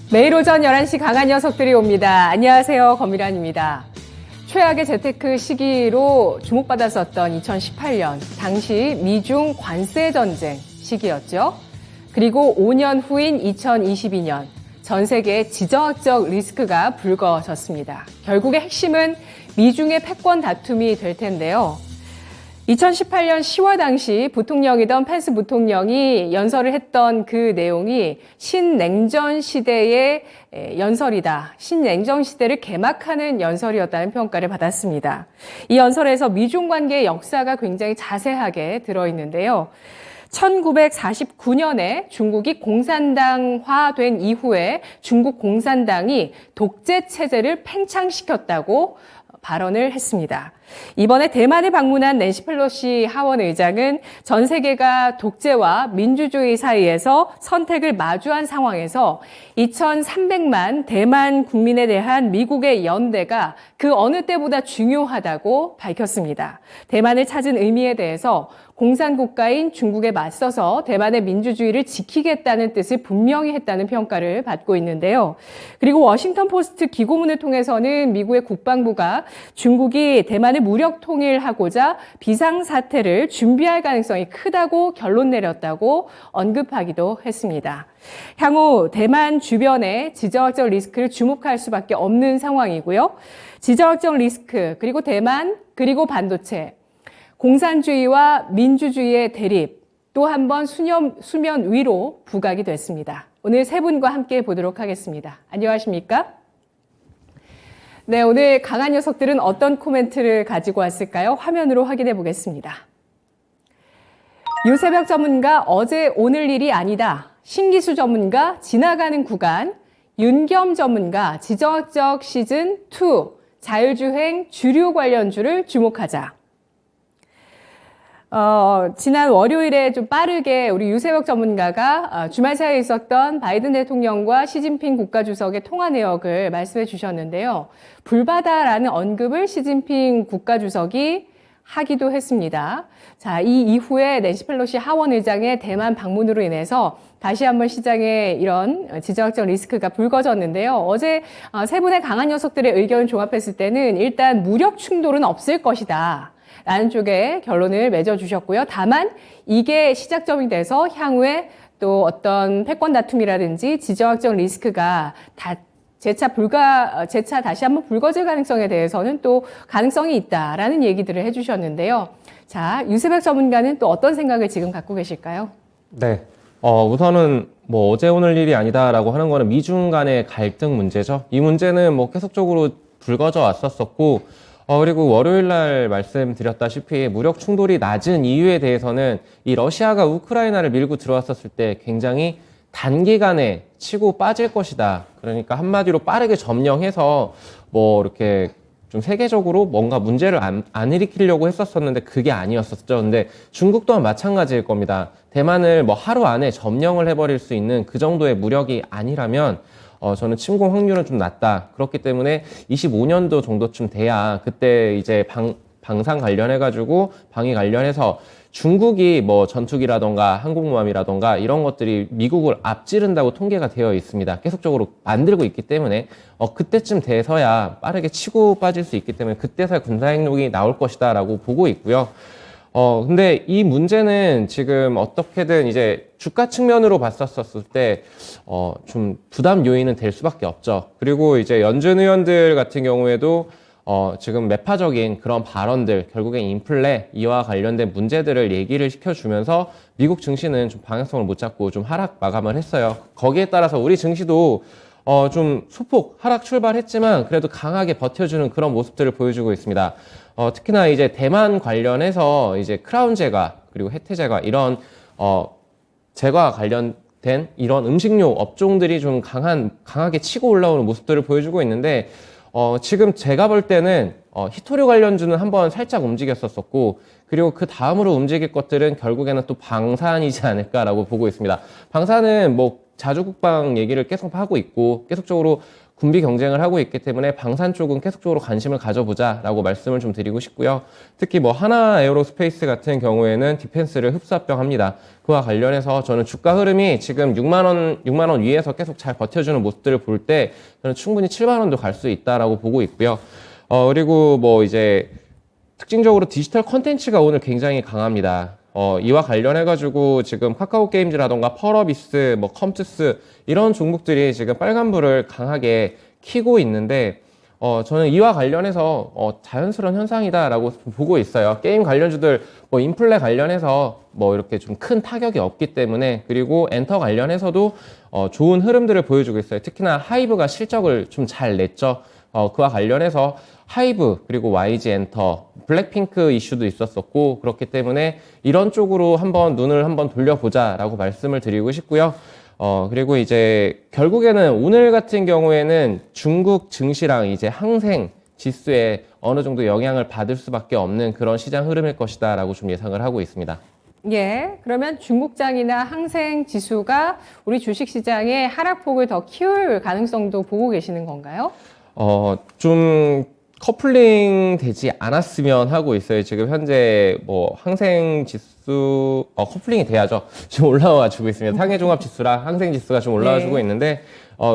매일 오전 11시 강한 녀석들이 옵니다. 안녕하세요. 검미란입니다. 최악의 재테크 시기로 주목받았었던 2018년, 당시 미중 관세 전쟁 시기였죠. 그리고 5년 후인 2022년, 전 세계의 지정학적 리스크가 불거졌습니다. 결국의 핵심은 미중의 패권 다툼이 될 텐데요. 2018년 10월 당시 부통령이던 펜스 부통령이 연설을 했던 그 내용이 신냉전 시대의 연설이다. 신냉전 시대를 개막하는 연설이었다는 평가를 받았습니다. 이 연설에서 미중 관계의 역사가 굉장히 자세하게 들어있는데요. 1949년에 중국이 공산당화된 이후에 중국 공산당이 독재 체제를 팽창시켰다고 발언을 했습니다. 이번에 대만을 방문한 낸시 펠로시 하원 의장은 전 세계가 독재와 민주주의 사이에서 선택을 마주한 상황에서 2,300만 대만 국민에 대한 미국의 연대가 그 어느 때보다 중요하다고 밝혔습니다. 대만을 찾은 의미에 대해서 공산국가인 중국에 맞서서 대만의 민주주의를 지키겠다는 뜻을 분명히 했다는 평가를 받고 있는데요. 그리고 워싱턴 포스트 기고문을 통해서는 미국의 국방부가 중국이 대만을 무력 통일하고자 비상사태를 준비할 가능성이 크다고 결론 내렸다고 언급하기도 했습니다. 향후 대만 주변의 지정학적 리스크를 주목할 수밖에 없는 상황이고요. 지정학적 리스크, 그리고 대만, 그리고 반도체, 공산주의와 민주주의의 대립, 또 한 번 수면 위로 부각이 됐습니다. 오늘 세 분과 함께 보도록 하겠습니다. 안녕하십니까? 네, 오늘 강한 녀석들은 어떤 코멘트를 가지고 왔을까요? 화면으로 확인해 보겠습니다. 유새벽 전문가 어제 오늘 일이 아니다. 신기수 전문가 지나가는 구간, 윤겸 전문가 지정학적 시즌2 자율주행 주류 관련주를 주목하자. 지난 월요일에 좀 빠르게 우리 유세혁 전문가가 주말 사이에 있었던 바이든 대통령과 시진핑 국가주석의 통화 내역을 말씀해 주셨는데요. 불바다라는 언급을 시진핑 국가주석이 하기도 했습니다. 자, 이 이후에 낸시 펠로시 하원 의장의 대만 방문으로 인해서 다시 한번 시장에 이런 지정학적 리스크가 불거졌는데요. 어제 세 분의 강한 녀석들의 의견을 종합했을 때는 일단 무력 충돌은 없을 것이다 라는 쪽에 결론을 맺어주셨고요. 다만 이게 시작점이 돼서 향후에 또 어떤 패권 다툼이라든지 지정학적 리스크가 재차 다시 한번 불거질 가능성에 대해서는 또 가능성이 있다라는 얘기들을 해주셨는데요. 자, 유세백 전문가는 또 어떤 생각을 지금 갖고 계실까요? 네. 우선은 뭐 어제 오늘 일이 아니다라고 하는 거는 미중 간의 갈등 문제죠. 이 문제는 뭐 계속적으로 불거져 왔었었고, 그리고 월요일 날 말씀드렸다시피 무력 충돌이 낮은 이유에 대해서는 이 러시아가 우크라이나를 밀고 들어왔었을 때 굉장히 단기간에 치고 빠질 것이다. 그러니까 한마디로 빠르게 점령해서 뭐 이렇게 좀 세계적으로 뭔가 문제를 안 일으키려고 했었었는데 그게 아니었었죠. 근데 중국 또한 마찬가지일 겁니다. 대만을 뭐 하루 안에 점령을 해버릴 수 있는 그 정도의 무력이 아니라면 저는 침공 확률은 좀 낮다. 그렇기 때문에 25년도 정도쯤 돼야 그때 이제 방산 관련해가지고 방위 관련해서 중국이 뭐 전투기라던가 항공모함이라던가 이런 것들이 미국을 앞지른다고 통계가 되어 있습니다. 계속적으로 만들고 있기 때문에 그때쯤 돼서야 빠르게 치고 빠질 수 있기 때문에 그때서야 군사행동이 나올 것이다 라고 보고 있고요. 근데 이 문제는 지금 어떻게든 이제 주가 측면으로 봤었을 때, 좀 부담 요인은 될 수밖에 없죠. 그리고 이제 연준 의원들 같은 경우에도, 지금 매파적인 그런 발언들, 결국엔 인플레, 이와 관련된 문제들을 얘기를 시켜주면서 미국 증시는 좀 방향성을 못 잡고 좀 하락 마감을 했어요. 거기에 따라서 우리 증시도 좀 소폭 하락 출발했지만 그래도 강하게 버텨주는 그런 모습들을 보여주고 있습니다. 특히나 이제 대만 관련해서 이제 크라운 제과 그리고 혜태 제과 이런 제과와 관련된 이런 음식료 업종들이 좀 강하게 치고 올라오는 모습들을 보여주고 있는데 지금 제가 볼 때는 히토류 관련주는 한번 살짝 움직였었고 그리고 그 다음으로 움직일 것들은 결국에는 또 방산이지 않을까라고 보고 있습니다. 방산은 뭐 자주국방 얘기를 계속 하고 있고 계속적으로 군비 경쟁을 하고 있기 때문에 방산 쪽은 계속적으로 관심을 가져보자라고 말씀을 좀 드리고 싶고요. 특히 뭐 하나 에어로스페이스 같은 경우에는 디펜스를 흡수합병합니다. 그와 관련해서 저는 주가 흐름이 지금 6만 원 위에서 계속 잘 버텨주는 모습들을 볼 때 저는 충분히 7만 원도 갈 수 있다라고 보고 있고요. 그리고 뭐 이제 특징적으로 디지털 컨텐츠가 오늘 굉장히 강합니다. 이와 관련해가지고 지금 카카오 게임즈라던가 펄어비스, 뭐 컴투스 이런 종목들이 지금 빨간불을 강하게 켜고 있는데 저는 이와 관련해서 자연스러운 현상이다라고 보고 있어요. 게임 관련주들 뭐 인플레 관련해서 뭐 이렇게 좀 큰 타격이 없기 때문에 그리고 엔터 관련해서도 좋은 흐름들을 보여주고 있어요. 특히나 하이브가 실적을 좀 잘 냈죠. 그와 관련해서 하이브 그리고 YG 엔터 블랙핑크 이슈도 있었었고 그렇기 때문에 이런 쪽으로 눈을 한번 돌려보자라고 말씀을 드리고 싶고요. 그리고 이제 결국에는 오늘 같은 경우에는 중국 증시랑 이제 항생 지수에 어느 정도 영향을 받을 수밖에 없는 그런 시장 흐름일 것이다라고 좀 예상을 하고 있습니다. 예, 그러면 중국장이나 항생 지수가 우리 주식시장의 하락폭을 더 키울 가능성도 보고 계시는 건가요? 좀 커플링 되지 않았으면 하고 있어요. 지금 현재 뭐 항생 지수 커플링이 돼야죠. 지금 올라와 주고 있습니다. 상해 종합 지수랑 항생 지수가 좀 올라와 주고 있는데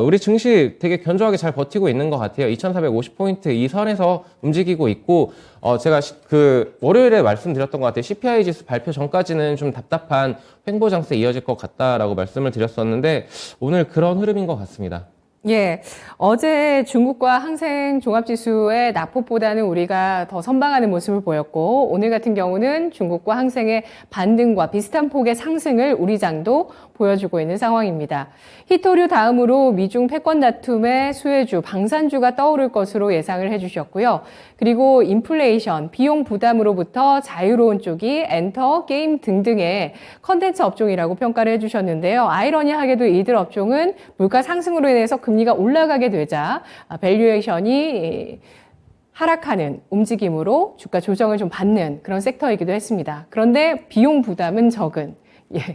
우리 증시 되게 견조하게 잘 버티고 있는 것 같아요. 2,450포인트 이 선에서 움직이고 있고 제가 그 월요일에 말씀드렸던 것 같아요. CPI 지수 발표 전까지는 좀 답답한 횡보 장세 이어질 것 같다라고 말씀을 드렸었는데 오늘 그런 흐름인 것 같습니다. 예, 어제 중국과 항생 종합지수의 낙폭보다는 우리가 더 선방하는 모습을 보였고 오늘 같은 경우는 중국과 항생의 반등과 비슷한 폭의 상승을 우리 장도 보여주고 있는 상황입니다. 히토류 다음으로 미중 패권 다툼의 수혜주, 방산주가 떠오를 것으로 예상을 해주셨고요. 그리고 인플레이션, 비용 부담으로부터 자유로운 쪽이 엔터, 게임 등등의 컨텐츠 업종이라고 평가를 해주셨는데요. 아이러니하게도 이들 업종은 물가 상승으로 인해서 금리가 올라가게 되자 밸류에이션이 하락하는 움직임으로 주가 조정을 좀 받는 그런 섹터이기도 했습니다. 그런데 비용 부담은 적은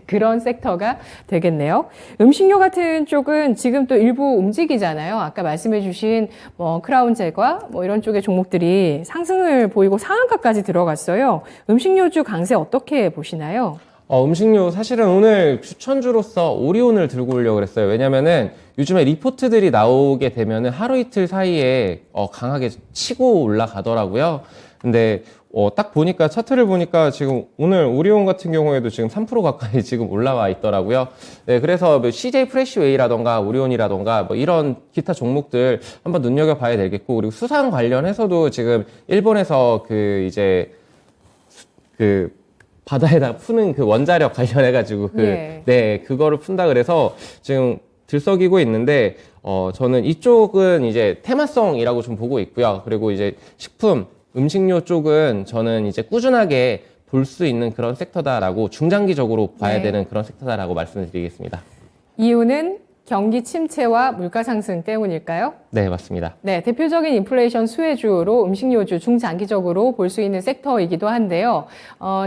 그런 섹터가 되겠네요. 음식료 같은 쪽은 지금 또 일부 움직이잖아요. 아까 말씀해 주신 뭐 크라운 제과 뭐 이런 쪽의 종목들이 상승을 보이고 상한가까지 들어갔어요. 음식료주 강세 어떻게 보시나요? 음식료 사실은 오늘 추천주로서 오리온을 들고 오려고 그랬어요. 왜냐면은 요즘에 리포트들이 나오게 되면은 하루 이틀 사이에 강하게 치고 올라가더라고요. 근데 딱 보니까 차트를 보니까 지금 오늘 오리온 같은 경우에도 지금 3% 가까이 지금 올라와 있더라고요. 네, 그래서 뭐 CJ 프레시웨이라던가 오리온이라던가 뭐 이런 기타 종목들 한번 눈여겨봐야 되겠고 그리고 수산 관련해서도 지금 일본에서 바다에다 푸는 그 원자력 관련해가지고 그거를 푼다 그래서 지금 들썩이고 있는데 저는 이쪽은 이제 테마성이라고 좀 보고 있고요. 그리고 이제 식품 음식료 쪽은 저는 이제 꾸준하게 볼 수 있는 그런 섹터다라고 중장기적으로 봐야 되는 그런 섹터다라고 말씀을 드리겠습니다. 이유는 경기 침체와 물가 상승 때문일까요? 네, 맞습니다. 네, 대표적인 인플레이션 수혜주로 음식료주 중장기적으로 볼 수 있는 섹터이기도 한데요.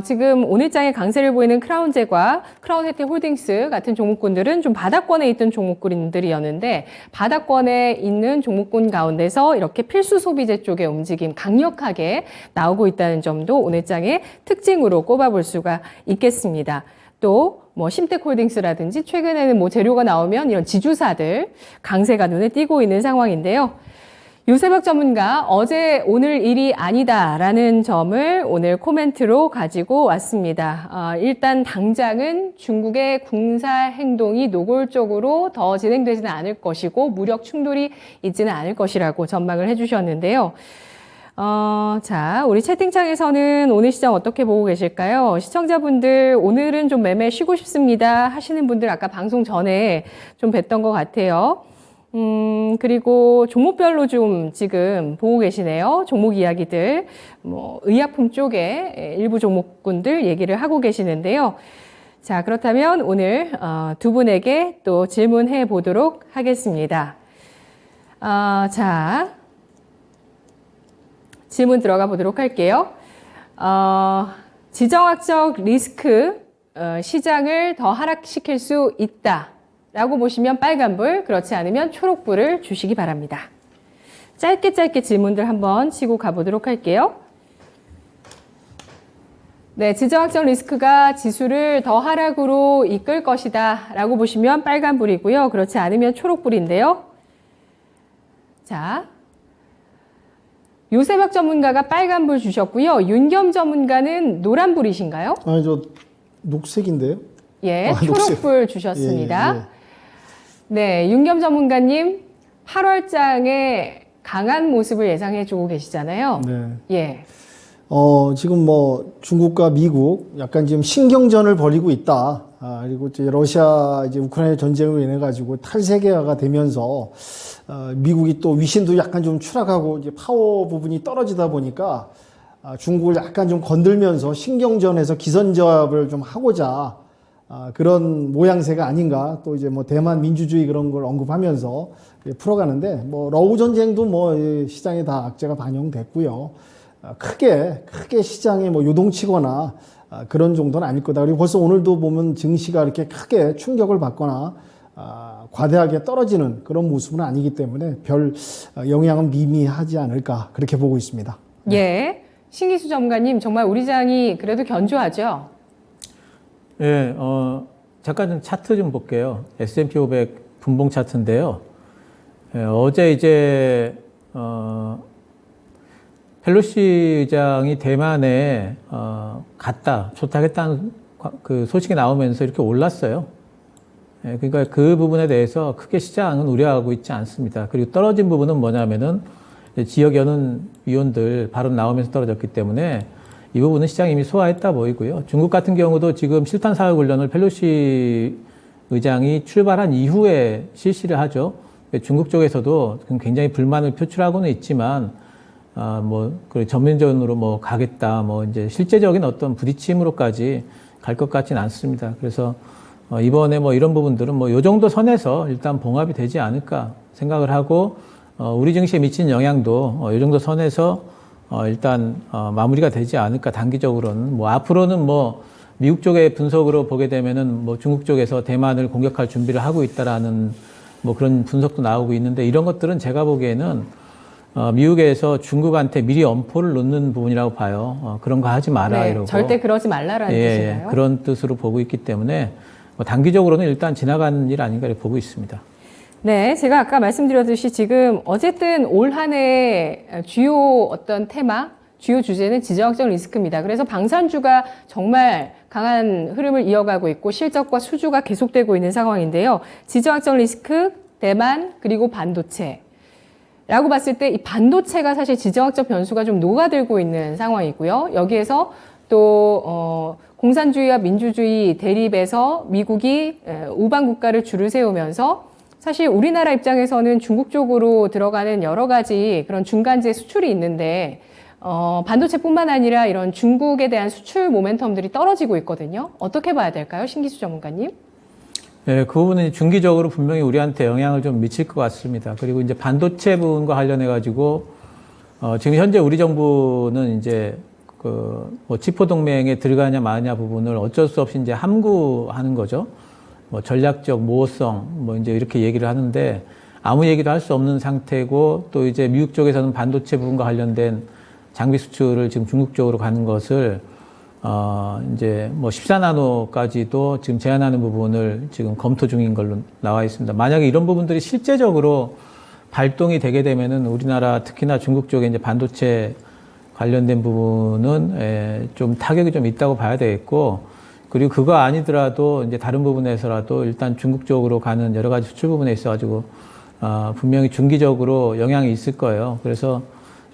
지금 오늘장에 강세를 보이는 크라운제과 크라운 혜택 홀딩스 같은 종목군들은 좀 바닥권에 있던 종목군들이었는데 바닥권에 있는 종목군 가운데서 이렇게 필수 소비재 쪽의 움직임 강력하게 나오고 있다는 점도 오늘장의 특징으로 꼽아볼 수가 있겠습니다. 또 뭐 심텍홀딩스라든지 최근에는 뭐 재료가 나오면 이런 지주사들 강세가 눈에 띄고 있는 상황인데요. 유세박 전문가 어제 오늘 일이 아니다라는 점을 오늘 코멘트로 가지고 왔습니다. 일단 당장은 중국의 군사 행동이 노골적으로 더 진행되지는 않을 것이고 무력 충돌이 있지는 않을 것이라고 전망을 해주셨는데요. 자, 우리 채팅창에서는 오늘 시장 어떻게 보고 계실까요? 시청자분들, 오늘은 좀 매매 쉬고 싶습니다 하시는 분들 아까 방송 전에 좀 뵀던 것 같아요. 그리고 종목별로 좀 지금 보고 계시네요. 종목 이야기들, 뭐, 의약품 쪽에 일부 종목군들 얘기를 하고 계시는데요. 자, 그렇다면 오늘, 두 분에게 또 질문해 보도록 하겠습니다. 자, 질문 들어가 보도록 할게요. 지정학적 리스크, 시장을 더 하락시킬 수 있다. 라고 보시면 빨간불, 그렇지 않으면 초록불을 주시기 바랍니다. 짧게 질문들 한번 치고 가보도록 할게요. 네, 지정학적 리스크가 지수를 더 하락으로 이끌 것이다 라고 보시면 빨간불이고요. 그렇지 않으면 초록불인데요. 자, 요세박 전문가가 빨간불 주셨고요. 윤겸 전문가는 노란불이신가요? 아니, 저 녹색인데요? 예, 녹색. 초록불 주셨습니다. 예, 예. 네, 윤겸 전문가님 8월장에 강한 모습을 예상해 주고 계시잖아요. 네. 예. 지금 뭐 중국과 미국 약간 지금 신경전을 벌이고 있다. 그리고 이제 러시아 이제 우크라이나 전쟁으로 인해 가지고 탈세계화가 되면서 미국이 또 위신도 약간 좀 추락하고 이제 파워 부분이 떨어지다 보니까 중국을 약간 좀 건들면서 신경전에서 기선제압을 좀 하고자 그런 모양새가 아닌가. 또 이제 뭐 대만 민주주의 그런 걸 언급하면서 풀어가는데 뭐 러우 전쟁도 뭐 시장에 다 악재가 반영됐고요. 크게 시장에 뭐 요동치거나 그런 정도는 아닐 거다. 그리고 벌써 오늘도 보면 증시가 이렇게 크게 충격을 받거나 과대하게 떨어지는 그런 모습은 아니기 때문에 별 영향은 미미하지 않을까 그렇게 보고 있습니다. 예. 신기수 전문가님 정말 우리 장이 그래도 견조하죠? 예, 잠깐 좀 차트 좀 볼게요. S&P 500 분봉 차트인데요. 예, 어제 이제 펠로시 의장이 대만에 갔다, 초탁했다는 그 소식이 나오면서 이렇게 올랐어요. 예, 그러니까 그 부분에 대해서 크게 시장은 우려하고 있지 않습니다. 그리고 떨어진 부분은 뭐냐면은 지역 연은 위원들 발언 나오면서 떨어졌기 때문에 이 부분은 시장이 이미 소화했다 보이고요. 중국 같은 경우도 지금 실탄 사격 훈련을 펠로시 의장이 출발한 이후에 실시를 하죠. 중국 쪽에서도 굉장히 불만을 표출하고는 있지만 그 전면전으로 뭐 가겠다, 뭐 이제 실제적인 어떤 부딪힘으로까지 갈 것 같지는 않습니다. 그래서 이번에 뭐 이런 부분들은 뭐 요 정도 선에서 일단 봉합이 되지 않을까 생각을 하고 우리 증시에 미친 영향도 요 정도 선에서 일단 마무리가 되지 않을까 단기적으로는. 뭐 앞으로는 뭐 미국 쪽의 분석으로 보게 되면은 뭐 중국 쪽에서 대만을 공격할 준비를 하고 있다라는 뭐 그런 분석도 나오고 있는데, 이런 것들은 제가 보기에는 미국에서 중국한테 미리 엄포를 놓는 부분이라고 봐요. 그런 거 하지 마라, 네, 이러고. 절대 그러지 말라라는 뜻인가요? 그런 뜻으로 보고 있기 때문에 뭐 단기적으로는 일단 지나가는 일 아닌가 이렇게 보고 있습니다. 네, 제가 아까 말씀드렸듯이 지금 어쨌든 올 한 해 주요 어떤 테마, 주요 주제는 지정학적 리스크입니다. 그래서 방산주가 정말 강한 흐름을 이어가고 있고 실적과 수주가 계속되고 있는 상황인데요. 지정학적 리스크, 대만, 그리고 반도체. 라고 봤을 때 이 반도체가 사실 지정학적 변수가 좀 녹아들고 있는 상황이고요. 여기에서 또 공산주의와 민주주의 대립에서 미국이 우방 국가를 줄을 세우면서 사실 우리나라 입장에서는 중국 쪽으로 들어가는 여러 가지 그런 중간재 수출이 있는데 반도체뿐만 아니라 이런 중국에 대한 수출 모멘텀들이 떨어지고 있거든요. 어떻게 봐야 될까요? 신기수 전문가님? 네, 그 부분은 중기적으로 분명히 우리한테 영향을 좀 미칠 것 같습니다. 그리고 이제 반도체 부분과 관련해가지고, 지금 현재 우리 정부는 이제 뭐 치포 동맹에 들어가냐 마냐 부분을 어쩔 수 없이 이제 함구하는 거죠. 뭐 전략적 모호성, 뭐 이제 이렇게 얘기를 하는데 아무 얘기도 할 수 없는 상태고, 또 이제 미국 쪽에서는 반도체 부분과 관련된 장비 수출을 지금 중국 쪽으로 가는 것을 이제 뭐 14나노까지도 지금 제한하는 부분을 지금 검토 중인 걸로 나와 있습니다. 만약에 이런 부분들이 실제적으로 발동이 되게 되면은 우리나라 특히나 중국 쪽에 이제 반도체 관련된 부분은 좀 타격이 좀 있다고 봐야 되겠고, 그리고 그거 아니더라도 이제 다른 부분에서라도 일단 중국 쪽으로 가는 여러 가지 수출 부분에 있어가지고 분명히 중기적으로 영향이 있을 거예요. 그래서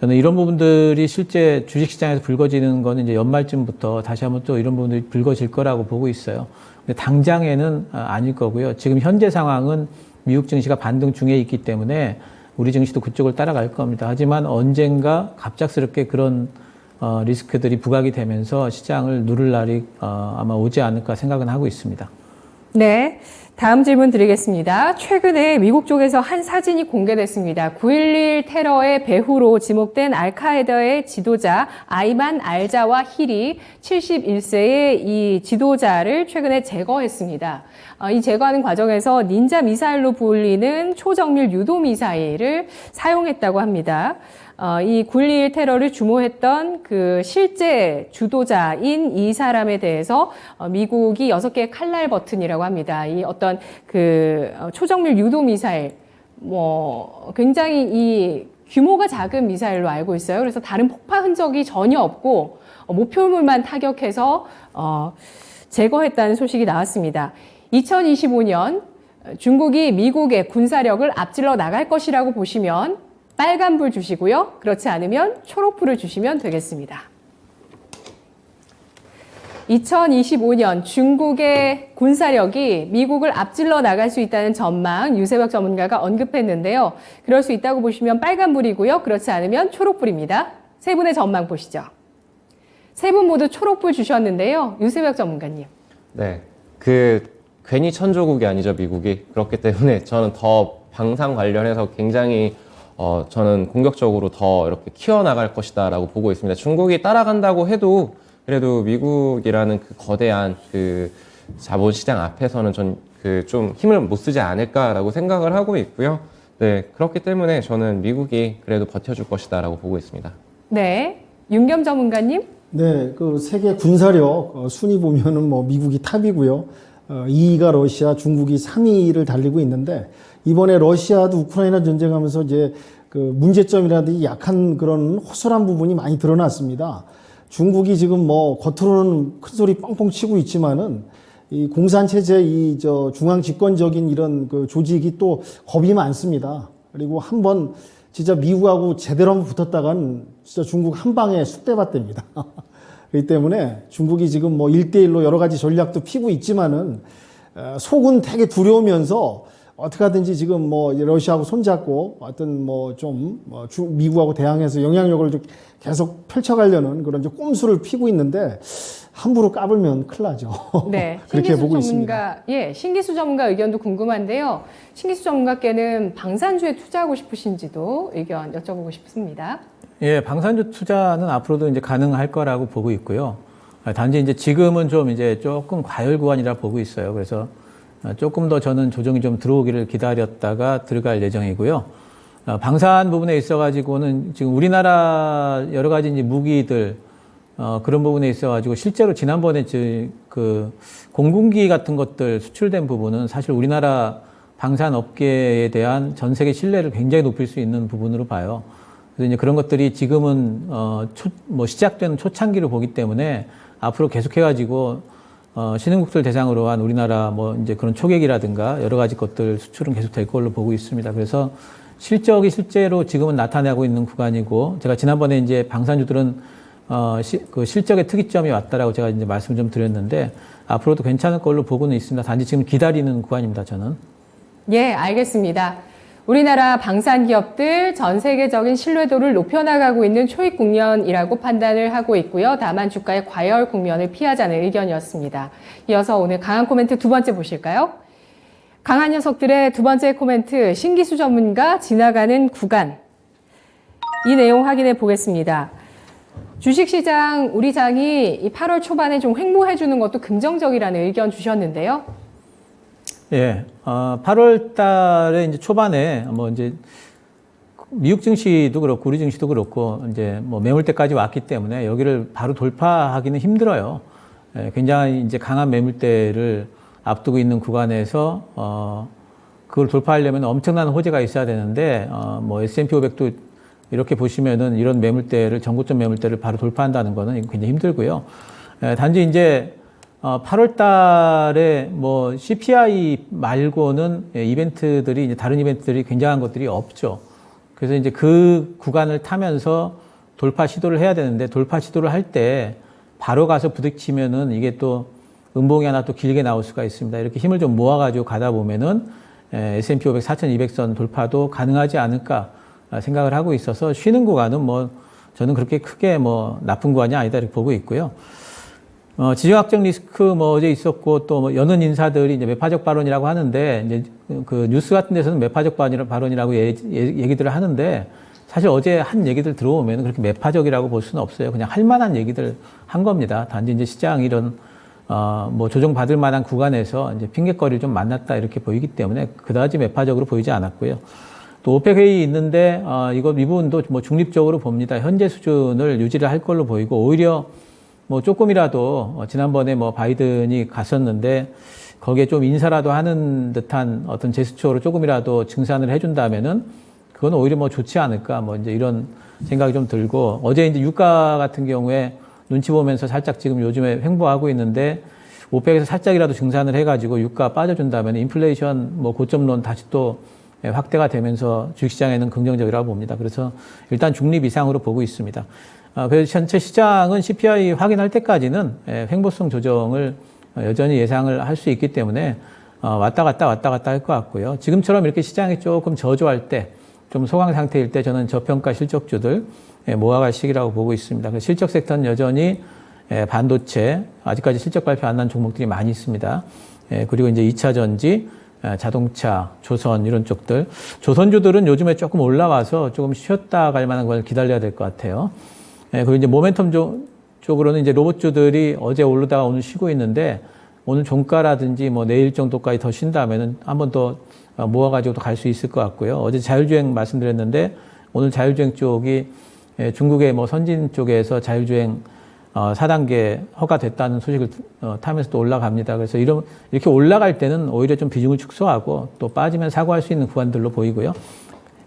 저는 이런 부분들이 실제 주식시장에서 불거지는 거는 이제 연말쯤부터 다시 한번 또 이런 부분들이 불거질 거라고 보고 있어요. 근데 당장에는 아닐 거고요. 지금 현재 상황은 미국 증시가 반등 중에 있기 때문에 우리 증시도 그쪽을 따라갈 겁니다. 하지만 언젠가 갑작스럽게 그런 리스크들이 부각이 되면서 시장을 누를 날이 아마 오지 않을까 생각은 하고 있습니다. 네. 다음 질문 드리겠습니다. 최근에 미국 쪽에서 한 사진이 공개됐습니다. 9.11 테러의 배후로 지목된 알카에다의 지도자 아이만 알자와 힐이 71세의 이 지도자를 최근에 제거했습니다. 이 제거하는 과정에서 닌자 미사일로 불리는 초정밀 유도 미사일을 사용했다고 합니다. 이 9.11 테러를 주모했던 그 실제 주도자인 이 사람에 대해서 미국이 6개의 칼날 버튼이라고 합니다. 이 어떤 그 초정밀 유도 미사일, 굉장히 이 규모가 작은 미사일로 알고 있어요. 그래서 다른 폭파 흔적이 전혀 없고 목표물만 타격해서 제거했다는 소식이 나왔습니다. 2025년 중국이 미국의 군사력을 앞질러 나갈 것이라고 보시면 빨간불 주시고요. 그렇지 않으면 초록불을 주시면 되겠습니다. 2025년 중국의 군사력이 미국을 앞질러 나갈 수 있다는 전망 유세벽 전문가가 언급했는데요. 그럴 수 있다고 보시면 빨간불이고요. 그렇지 않으면 초록불입니다. 세 분의 전망 보시죠. 세 분 모두 초록불 주셨는데요. 유세벽 전문가님. 네. 괜히 천조국이 아니죠, 미국이. 그렇기 때문에 저는 더 방산 관련해서 굉장히 저는 공격적으로 더 이렇게 키워나갈 것이다라고 보고 있습니다. 중국이 따라간다고 해도 그래도 미국이라는 그 거대한 그 자본시장 앞에서는 좀 힘을 못 쓰지 않을까라고 생각을 하고 있고요. 네, 그렇기 때문에 저는 미국이 그래도 버텨줄 것이다라고 보고 있습니다. 네, 윤겸 전문가님. 네, 그 세계 군사력 순위 보면은 뭐 미국이 탑이고요. 2위가 러시아, 중국이 3위를 달리고 있는데 이번에 러시아도 우크라이나 전쟁하면서 이제 그 문제점이라든지 약한 그런 허술한 부분이 많이 드러났습니다. 중국이 지금 뭐 겉으로는 큰 소리 뻥뻥 치고 있지만은 이 공산체제 중앙 집권적인 이런 그 조직이 또 겁이 많습니다. 그리고 한번 진짜 미국하고 제대로 한번 붙었다간 진짜 중국 한 방에 쑥대밭됩니다. 그렇기 때문에 중국이 지금 뭐 1대1로 여러 가지 전략도 피고 있지만은 속은 되게 두려우면서 어떻게 하든지 지금 뭐 러시아하고 손잡고 어떤 미국하고 대항해서 영향력을 좀 계속 펼쳐가려는 그런 꼼수를 피고 있는데 함부로 까불면 큰일 나죠. 네, 그렇게 보고 있습니다. 신기수 전문가 의견도 궁금한데요. 신기수 전문가께는 방산주에 투자하고 싶으신지도 의견 여쭤보고 싶습니다. 예, 방산주 투자는 앞으로도 이제 가능할 거라고 보고 있고요. 단지 이제 지금은 좀 이제 조금 과열 구간이라 보고 있어요. 그래서 조금 더 저는 조정이 좀 들어오기를 기다렸다가 들어갈 예정이고요. 방산 부분에 있어가지고는 지금 우리나라 여러 가지 이제 무기들, 그런 부분에 있어가지고 실제로 지난번에 그 공군기 같은 것들 수출된 부분은 사실 우리나라 방산 업계에 대한 전 세계 신뢰를 굉장히 높일 수 있는 부분으로 봐요. 그래서 이제 그런 것들이 지금은 시작되는 초창기로 보기 때문에 앞으로 계속해가지고 신흥국들 대상으로 한 우리나라 이제 그런 초계기라든가 여러 가지 것들 수출은 계속 될 걸로 보고 있습니다. 그래서 실적이 실제로 지금은 나타나고 있는 구간이고 제가 지난번에 이제 방산주들은 그 실적의 특이점이 왔다라고 제가 이제 말씀 좀 드렸는데 앞으로도 괜찮을 걸로 보고는 있습니다. 단지 지금 기다리는 구간입니다, 저는. 예, 알겠습니다. 우리나라 방산 기업들 전 세계적인 신뢰도를 높여나가고 있는 초입 국면이라고 판단을 하고 있고요. 다만 주가의 과열 국면을 피하자는 의견이었습니다. 이어서 오늘 강한 코멘트 두 번째 보실까요? 강한 녀석들의 두 번째 코멘트, 신기수 전문가 지나가는 구간. 이 내용 확인해 보겠습니다. 주식시장 우리 장이 이 8월 초반에 좀 횡보해주는 것도 긍정적이라는 의견 주셨는데요. 예, 8월 달에 이제 초반에 이제 미국 증시도 그렇고 우리 증시도 그렇고 이제 매물대까지 왔기 때문에 여기를 바로 돌파하기는 힘들어요. 예, 굉장히 이제 강한 매물대를 앞두고 있는 구간에서 그걸 돌파하려면 엄청난 호재가 있어야 되는데 S&P 500도 이렇게 보시면은 이런 매물대를 전고점 매물대를 바로 돌파한다는 거는 굉장히 힘들고요. 예, 단지 이제 8월 달에 CPI 말고는 이벤트들이 이제 다른 이벤트들이 굉장한 것들이 없죠. 그래서 이제 그 구간을 타면서 돌파 시도를 해야 되는데 돌파 시도를 할 때 바로 가서 부딪히면은 이게 또 음봉이 하나 또 길게 나올 수가 있습니다. 이렇게 힘을 좀 모아가지고 가다 보면은 S&P 500 4,200선 돌파도 가능하지 않을까 생각을 하고 있어서 쉬는 구간은 저는 그렇게 크게 나쁜 구간이 아니다 이렇게 보고 있고요. 지정학적 리스크 뭐 어제 있었고 또 뭐 여는 인사들이 이제 매파적 발언이라고 하는데 이제 그 뉴스 같은 데서는 매파적 발언이라고 얘기들을 하는데 사실 어제 한 얘기들 들어오면 그렇게 매파적이라고 볼 수는 없어요. 그냥 할 만한 얘기들 한 겁니다. 단지 이제 시장이 이런 뭐 조정받을 만한 구간에서 이제 핑계거리를 좀 만났다 이렇게 보이기 때문에 그다지 매파적으로 보이지 않았고요. 또 오펙 회의 있는데 이 부분도 뭐 중립적으로 봅니다. 현재 수준을 유지를 할 걸로 보이고 오히려 뭐 조금이라도 지난번에 뭐 바이든이 갔었는데 거기에 좀 인사라도 하는 듯한 어떤 제스처로 조금이라도 증산을 해준다면은 그건 오히려 뭐 좋지 않을까 뭐 이제 이런 생각이 좀 들고 어제 이제 유가 같은 경우에 눈치 보면서 살짝 지금 요즘에 횡보하고 있는데 오펙에서 살짝이라도 증산을 해가지고 유가 빠져준다면 인플레이션 뭐 고점론 다시 또 확대가 되면서 주식시장에는 긍정적이라고 봅니다. 그래서 일단 중립 이상으로 보고 있습니다. 그래서 전체 시장은 CPI 확인할 때까지는 횡보성 조정을 여전히 예상을 할 수 있기 때문에 왔다 갔다 할 것 같고요. 지금처럼 이렇게 시장이 조금 저조할 때, 좀 소강 상태일 때 저는 저평가 실적주들 모아갈 시기라고 보고 있습니다. 실적 섹터는 여전히 반도체, 아직까지 실적 발표 안 난 종목들이 많이 있습니다. 그리고 이제 2차 전지, 자동차, 조선 이런 쪽들. 조선주들은 요즘에 조금 올라와서 조금 쉬었다 갈 만한 걸 기다려야 될 것 같아요. 그리고 이제 모멘텀 쪽으로는 이제 로봇주들이 어제 오르다가 오늘 쉬고 있는데 오늘 종가라든지 뭐 내일 정도까지 더 쉰다면은 한 번 더 모아가지고도 갈 수 있을 것 같고요. 어제 자율주행 말씀드렸는데 오늘 자율주행 쪽이 중국의 뭐 선진 쪽에서 자율주행 4단계 허가됐다는 소식을 타면서 또 올라갑니다. 그래서 이렇게 올라갈 때는 오히려 좀 비중을 축소하고 또 빠지면 사고할 수 있는 구간들로 보이고요.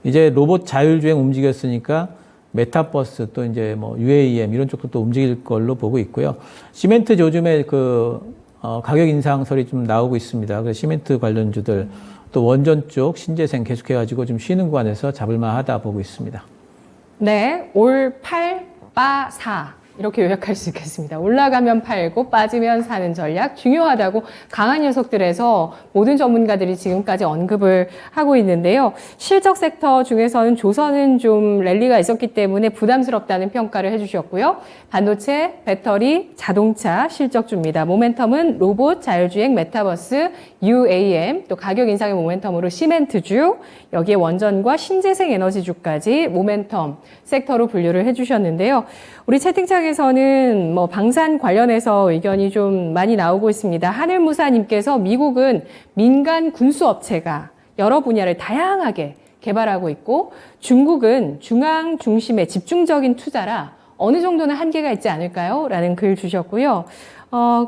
이제 로봇 자율주행 움직였으니까 메타버스 또 이제 뭐 UAM 이런 쪽도 또 움직일 걸로 보고 있고요. 시멘트 요즘에 가격 인상설이 좀 나오고 있습니다. 그래서 시멘트 관련주들 또 원전 쪽 신재생 계속해가지고 좀 쉬는 구간에서 잡을만하다 보고 있습니다. 네, 올 8, 빠, 4 이렇게 요약할 수 있겠습니다. 올라가면 팔고 빠지면 사는 전략 중요하다고 강한 녀석들에서 모든 전문가들이 지금까지 언급을 하고 있는데요. 실적 섹터 중에서는 조선은 좀 랠리가 있었기 때문에 부담스럽다는 평가를 해주셨고요. 반도체, 배터리, 자동차 실적주입니다. 모멘텀은 로봇, 자율주행, 메타버스, UAM, 또 가격 인상의 모멘텀으로 시멘트주, 여기에 원전과 신재생 에너지주까지 모멘텀 섹터로 분류를 해주셨는데요. 우리 채팅창에서는 뭐 방산 관련해서 의견이 좀 많이 나오고 있습니다. 하늘무사님께서 미국은 민간 군수업체가 여러 분야를 다양하게 개발하고 있고 중국은 중앙 중심의 집중적인 투자라 어느 정도는 한계가 있지 않을까요? 라는 글 주셨고요.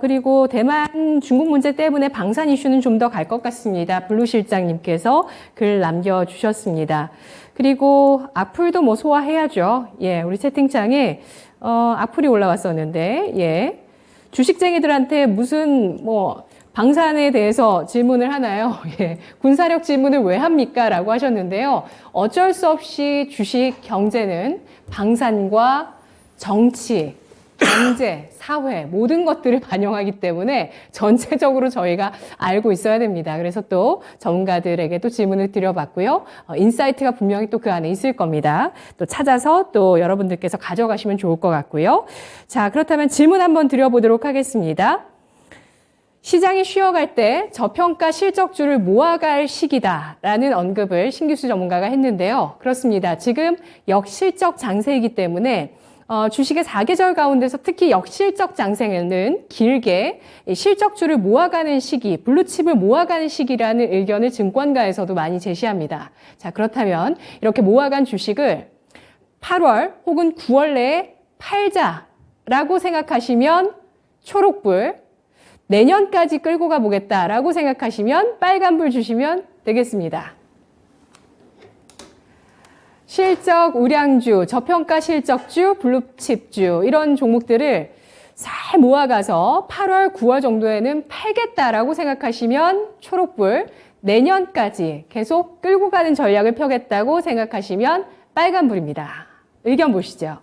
그리고 대만 중국 문제 때문에 방산 이슈는 좀 더 갈 것 같습니다. 블루 실장님께서 글 남겨주셨습니다. 그리고 악플도 뭐 소화해야죠. 예, 우리 채팅창에 악플이 올라왔었는데, 예. 주식쟁이들한테 무슨 뭐 방산에 대해서 질문을 하나요? 예. 군사력 질문을 왜 합니까? 라고 하셨는데요. 어쩔 수 없이 주식 경제는 방산과 정치, 경제, 사회 모든 것들을 반영하기 때문에 전체적으로 저희가 알고 있어야 됩니다. 그래서 또 전문가들에게도 질문을 드려봤고요. 인사이트가 분명히 또 그 안에 있을 겁니다. 또 찾아서 또 여러분들께서 가져가시면 좋을 것 같고요. 자, 그렇다면 질문 한번 드려보도록 하겠습니다. 시장이 쉬어갈 때 저평가 실적주를 모아갈 시기다라는 언급을 신기수 전문가가 했는데요. 그렇습니다. 지금 역실적 장세이기 때문에 주식의 4계절 가운데서 특히 역실적 장세는 길게 실적주를 모아가는 시기, 블루칩을 모아가는 시기라는 의견을 증권가에서도 많이 제시합니다. 자, 그렇다면 이렇게 모아간 주식을 8월 혹은 9월 내에 팔자라고 생각하시면 초록불, 내년까지 끌고 가보겠다라고 생각하시면 빨간불 주시면 되겠습니다. 실적 우량주, 저평가 실적주, 블루칩주 이런 종목들을 잘 모아가서 8월, 9월 정도에는 팔겠다라고 생각하시면 초록불, 내년까지 계속 끌고 가는 전략을 펴겠다고 생각하시면 빨간불입니다. 의견 보시죠.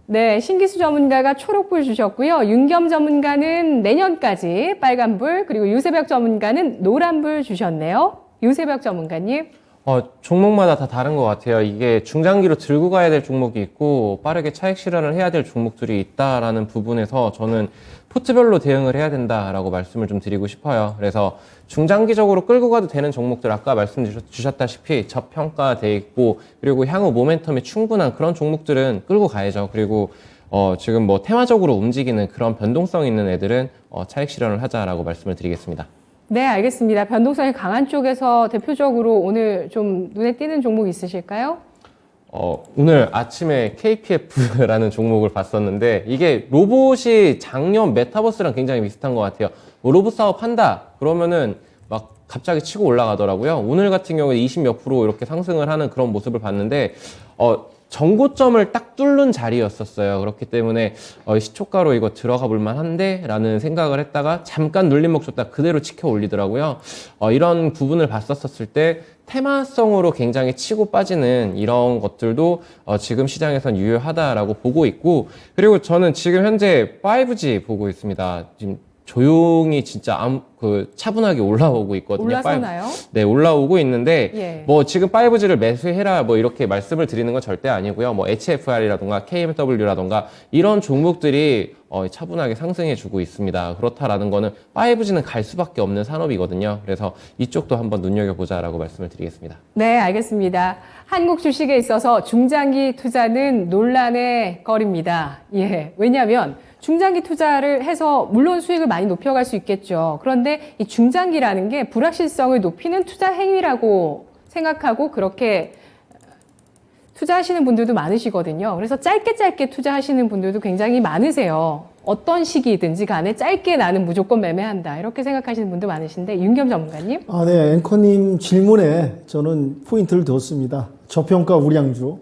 네, 신기수 전문가가 초록불 주셨고요. 윤겸 전문가는 내년까지 빨간불, 그리고 유세벽 전문가는 노란불 주셨네요. 유세벽 전문가님. 종목마다 다 다른 것 같아요. 이게 중장기로 들고 가야 될 종목이 있고 빠르게 차익 실현을 해야 될 종목들이 있다라는 부분에서 저는 포트별로 대응을 해야 된다라고 말씀을 좀 드리고 싶어요. 그래서 중장기적으로 끌고 가도 되는 종목들 아까 말씀 주셨다시피 저평가돼 있고 그리고 향후 모멘텀이 충분한 그런 종목들은 끌고 가야죠. 그리고 지금 뭐 테마적으로 움직이는 그런 변동성 있는 애들은 차익 실현을 하자라고 말씀을 드리겠습니다. 네, 알겠습니다. 변동성이 강한 쪽에서 대표적으로 오늘 좀 눈에 띄는 종목 있으실까요? 오늘 아침에 KPF라는 종목을 봤었는데 이게 로봇이 작년 메타버스랑 굉장히 비슷한 것 같아요. 뭐 로봇 사업 한다 그러면은 막 갑자기 치고 올라가더라고요. 오늘 같은 경우에 20 몇 프로 이렇게 상승을 하는 그런 모습을 봤는데 전고점을 딱 뚫는 자리였었어요. 그렇기 때문에 시초가로 이거 들어가 볼 만한데 라는 생각을 했다가 잠깐 눌림목 줬다 그대로 치켜 올리더라고요. 이런 부분을 봤었을 때 테마성으로 굉장히 치고 빠지는 이런 것들도 지금 시장에선 유효하다라고 보고 있고 그리고 저는 지금 현재 5G 보고 있습니다. 지금 조용히 진짜 차분하게 올라오고 있거든요. 올라서나요? 네, 올라오고 있는데 예. 뭐 지금 5G를 매수해라 뭐 이렇게 말씀을 드리는 건 절대 아니고요. 뭐 HFR이라던가 KMW라던가 이런 종목들이 차분하게 상승해주고 있습니다. 그렇다라는 거는 5G는 갈 수밖에 없는 산업이거든요. 그래서 이쪽도 한번 눈여겨보자라고 말씀을 드리겠습니다. 네, 알겠습니다. 한국 주식에 있어서 중장기 투자는 논란의 거리입니다. 예, 왜냐하면 중장기 투자를 해서 물론 수익을 많이 높여갈 수 있겠죠. 그런데 이 중장기라는 게 불확실성을 높이는 투자 행위라고 생각하고 그렇게 투자하시는 분들도 많으시거든요. 그래서 짧게 투자하시는 분들도 굉장히 많으세요. 어떤 시기든지 간에 짧게 나는 무조건 매매한다. 이렇게 생각하시는 분도 많으신데 윤겸 전문가님. 네. 앵커님 질문에 저는 포인트를 뒀습니다. 저평가 우량주.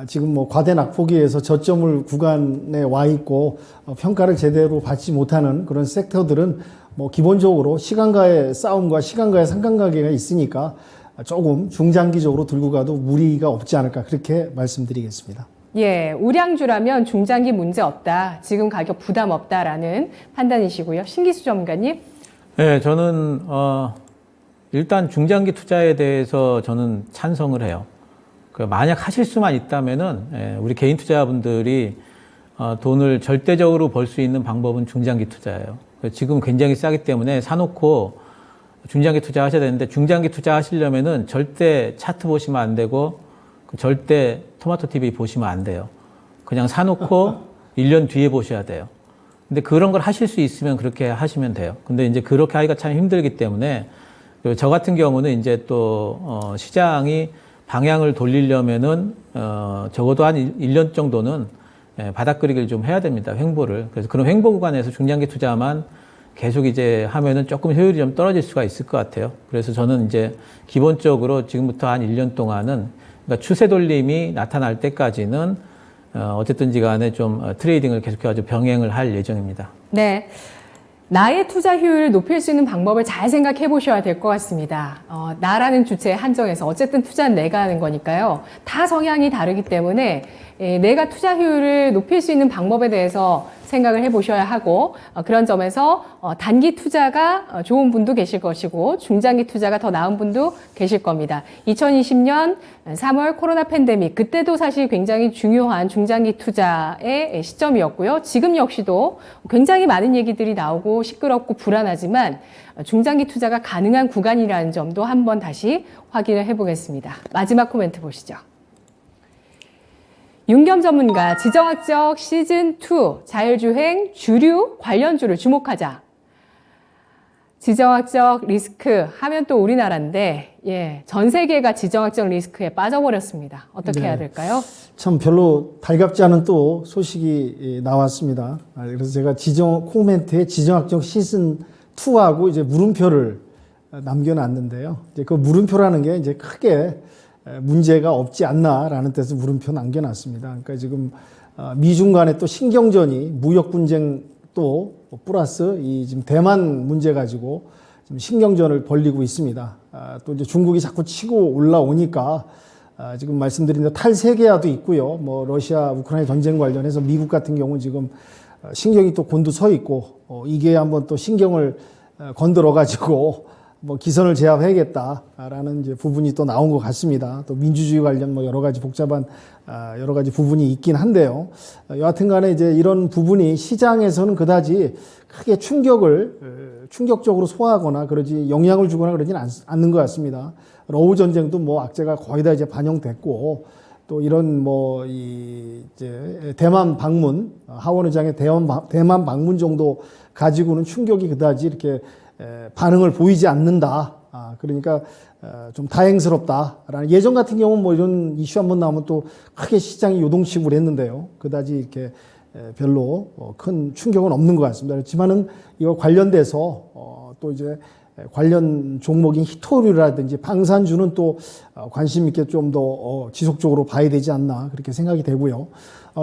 지금 뭐 과대 낙폭위에서 저점을 구간에 와 있고 평가를 제대로 받지 못하는 그런 섹터들은 뭐 기본적으로 시간과의 싸움과 시간과의 상관관계가 있으니까 조금 중장기적으로 들고 가도 무리가 없지 않을까 그렇게 말씀드리겠습니다. 예, 우량주라면 중장기 문제 없다. 지금 가격 부담 없다라는 판단이시고요. 신기수 전문가님. 네, 저는 일단 중장기 투자에 대해서 저는 찬성을 해요. 만약 하실 수만 있다면은 우리 개인 투자분들이 돈을 절대적으로 벌 수 있는 방법은 중장기 투자예요. 지금 굉장히 싸기 때문에 사놓고 중장기 투자 하셔야 되는데 중장기 투자 하시려면은 절대 차트 보시면 안 되고 절대 토마토 TV 보시면 안 돼요. 그냥 사놓고 1년 뒤에 보셔야 돼요. 근데 그런 걸 하실 수 있으면 그렇게 하시면 돼요. 근데 이제 그렇게 하기가 참 힘들기 때문에 저 같은 경우는 이제 또 시장이 방향을 돌리려면은 적어도 한 1년 정도는 바닥거리기를 좀 해야 됩니다. 횡보를. 그래서 그런 횡보 구간에서 중장기 투자만 계속 이제 하면은 조금 효율이 좀 떨어질 수가 있을 것 같아요. 그래서 저는 이제 기본적으로 지금부터 한 1년 동안은 그러니까 추세 돌림이 나타날 때까지는 어쨌든지 간에 좀 트레이딩을 계속해서 병행을 할 예정입니다. 네. 나의 투자 효율을 높일 수 있는 방법을 잘 생각해 보셔야 될 것 같습니다. 나라는 주체에 한정해서 어쨌든 투자는 내가 하는 거니까요. 다 성향이 다르기 때문에 내가 투자 효율을 높일 수 있는 방법에 대해서 생각을 해 보셔야 하고 그런 점에서 단기 투자가 좋은 분도 계실 것이고 중장기 투자가 더 나은 분도 계실 겁니다. 2020년 3월 코로나 팬데믹 그때도 사실 굉장히 중요한 중장기 투자의 시점이었고요. 지금 역시도 굉장히 많은 얘기들이 나오고 시끄럽고 불안하지만 중장기 투자가 가능한 구간이라는 점도 한번 다시 확인을 해보겠습니다. 마지막 코멘트 보시죠. 윤겸 전문가 지정학적 시즌2 자율주행 주류 관련주를 주목하자. 지정학적 리스크 하면 또 우리나라인데 전 세계가 지정학적 리스크에 빠져버렸습니다. 어떻게 해야 될까요? 참 별로 달갑지 않은 또 소식이 나왔습니다. 그래서 제가 코멘트에 지정학적 시즌 2하고 이제 물음표를 남겨놨는데요. 이제 그 물음표라는 게 이제 크게 문제가 없지 않나라는 뜻에서 물음표 남겨놨습니다. 그러니까 지금 미중 간의 또 신경전이 무역 분쟁 또 플러스 이 지금 대만 문제 가지고 지금 신경전을 벌이고 있습니다. 또 이제 중국이 자꾸 치고 올라오니까 지금 말씀드린 대로 탈세계화도 있고요. 뭐 러시아 우크라이나 전쟁 관련해서 미국 같은 경우 지금 신경이 또 곤두서 있고 이게 한번 또 신경을 건드려 가지고 뭐 기선을 제압해야겠다라는 이제 부분이 또 나온 것 같습니다. 또 민주주의 관련 뭐 여러 가지 복잡한 여러 가지 부분이 있긴 한데요. 여하튼간에 이제 이런 부분이 시장에서는 그다지 크게 충격적으로 소화하거나 그러지 영향을 주거나 그러지는 않는 것 같습니다. 러우 전쟁도 뭐 악재가 거의 다 이제 반영됐고 또 이런 뭐 이제 대만 방문 하원 의장의 대만 방문 정도 가지고는 충격이 그다지 이렇게 반응을 보이지 않는다. 그러니까 좀 다행스럽다라는 예전 같은 경우는 뭐 이런 이슈 한번 나오면 또 크게 시장이 요동치고 그랬는데요. 그다지 이렇게 별로 큰 충격은 없는 것 같습니다. 그렇지만은 이거 관련돼서 또 이제 관련 종목인 히토류라든지 방산주는 또 관심 있게 좀 더 지속적으로 봐야 되지 않나 그렇게 생각이 되고요.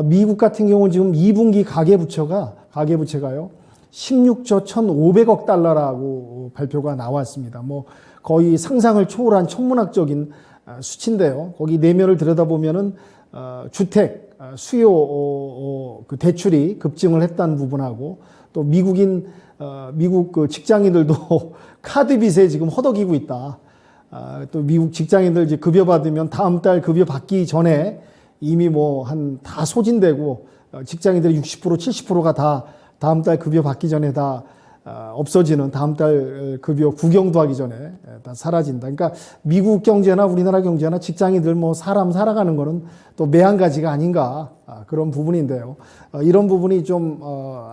미국 같은 경우는 지금 2분기 가계부채가요 16조 1,500억 달러라고 발표가 나왔습니다. 뭐 거의 상상을 초월한 천문학적인 수치인데요. 거기 내면을 들여다보면은 주택 수요 그 대출이 급증을 했다는 부분하고 또 미국 그 직장인들도 카드 빚에 지금 허덕이고 있다. 또 미국 직장인들 이제 급여 받으면 다음 달 급여 받기 전에 이미 뭐 다 소진되고 직장인들의 60% 70%가 다 다음 달 급여 받기 전에 다 없어지는 다음 달 급여 구경도 하기 전에 다 사라진다. 그러니까 미국 경제나 우리나라 경제나 직장인들 뭐 사람 살아가는 거는 또 매한가지가 아닌가 그런 부분인데요. 이런 부분이 좀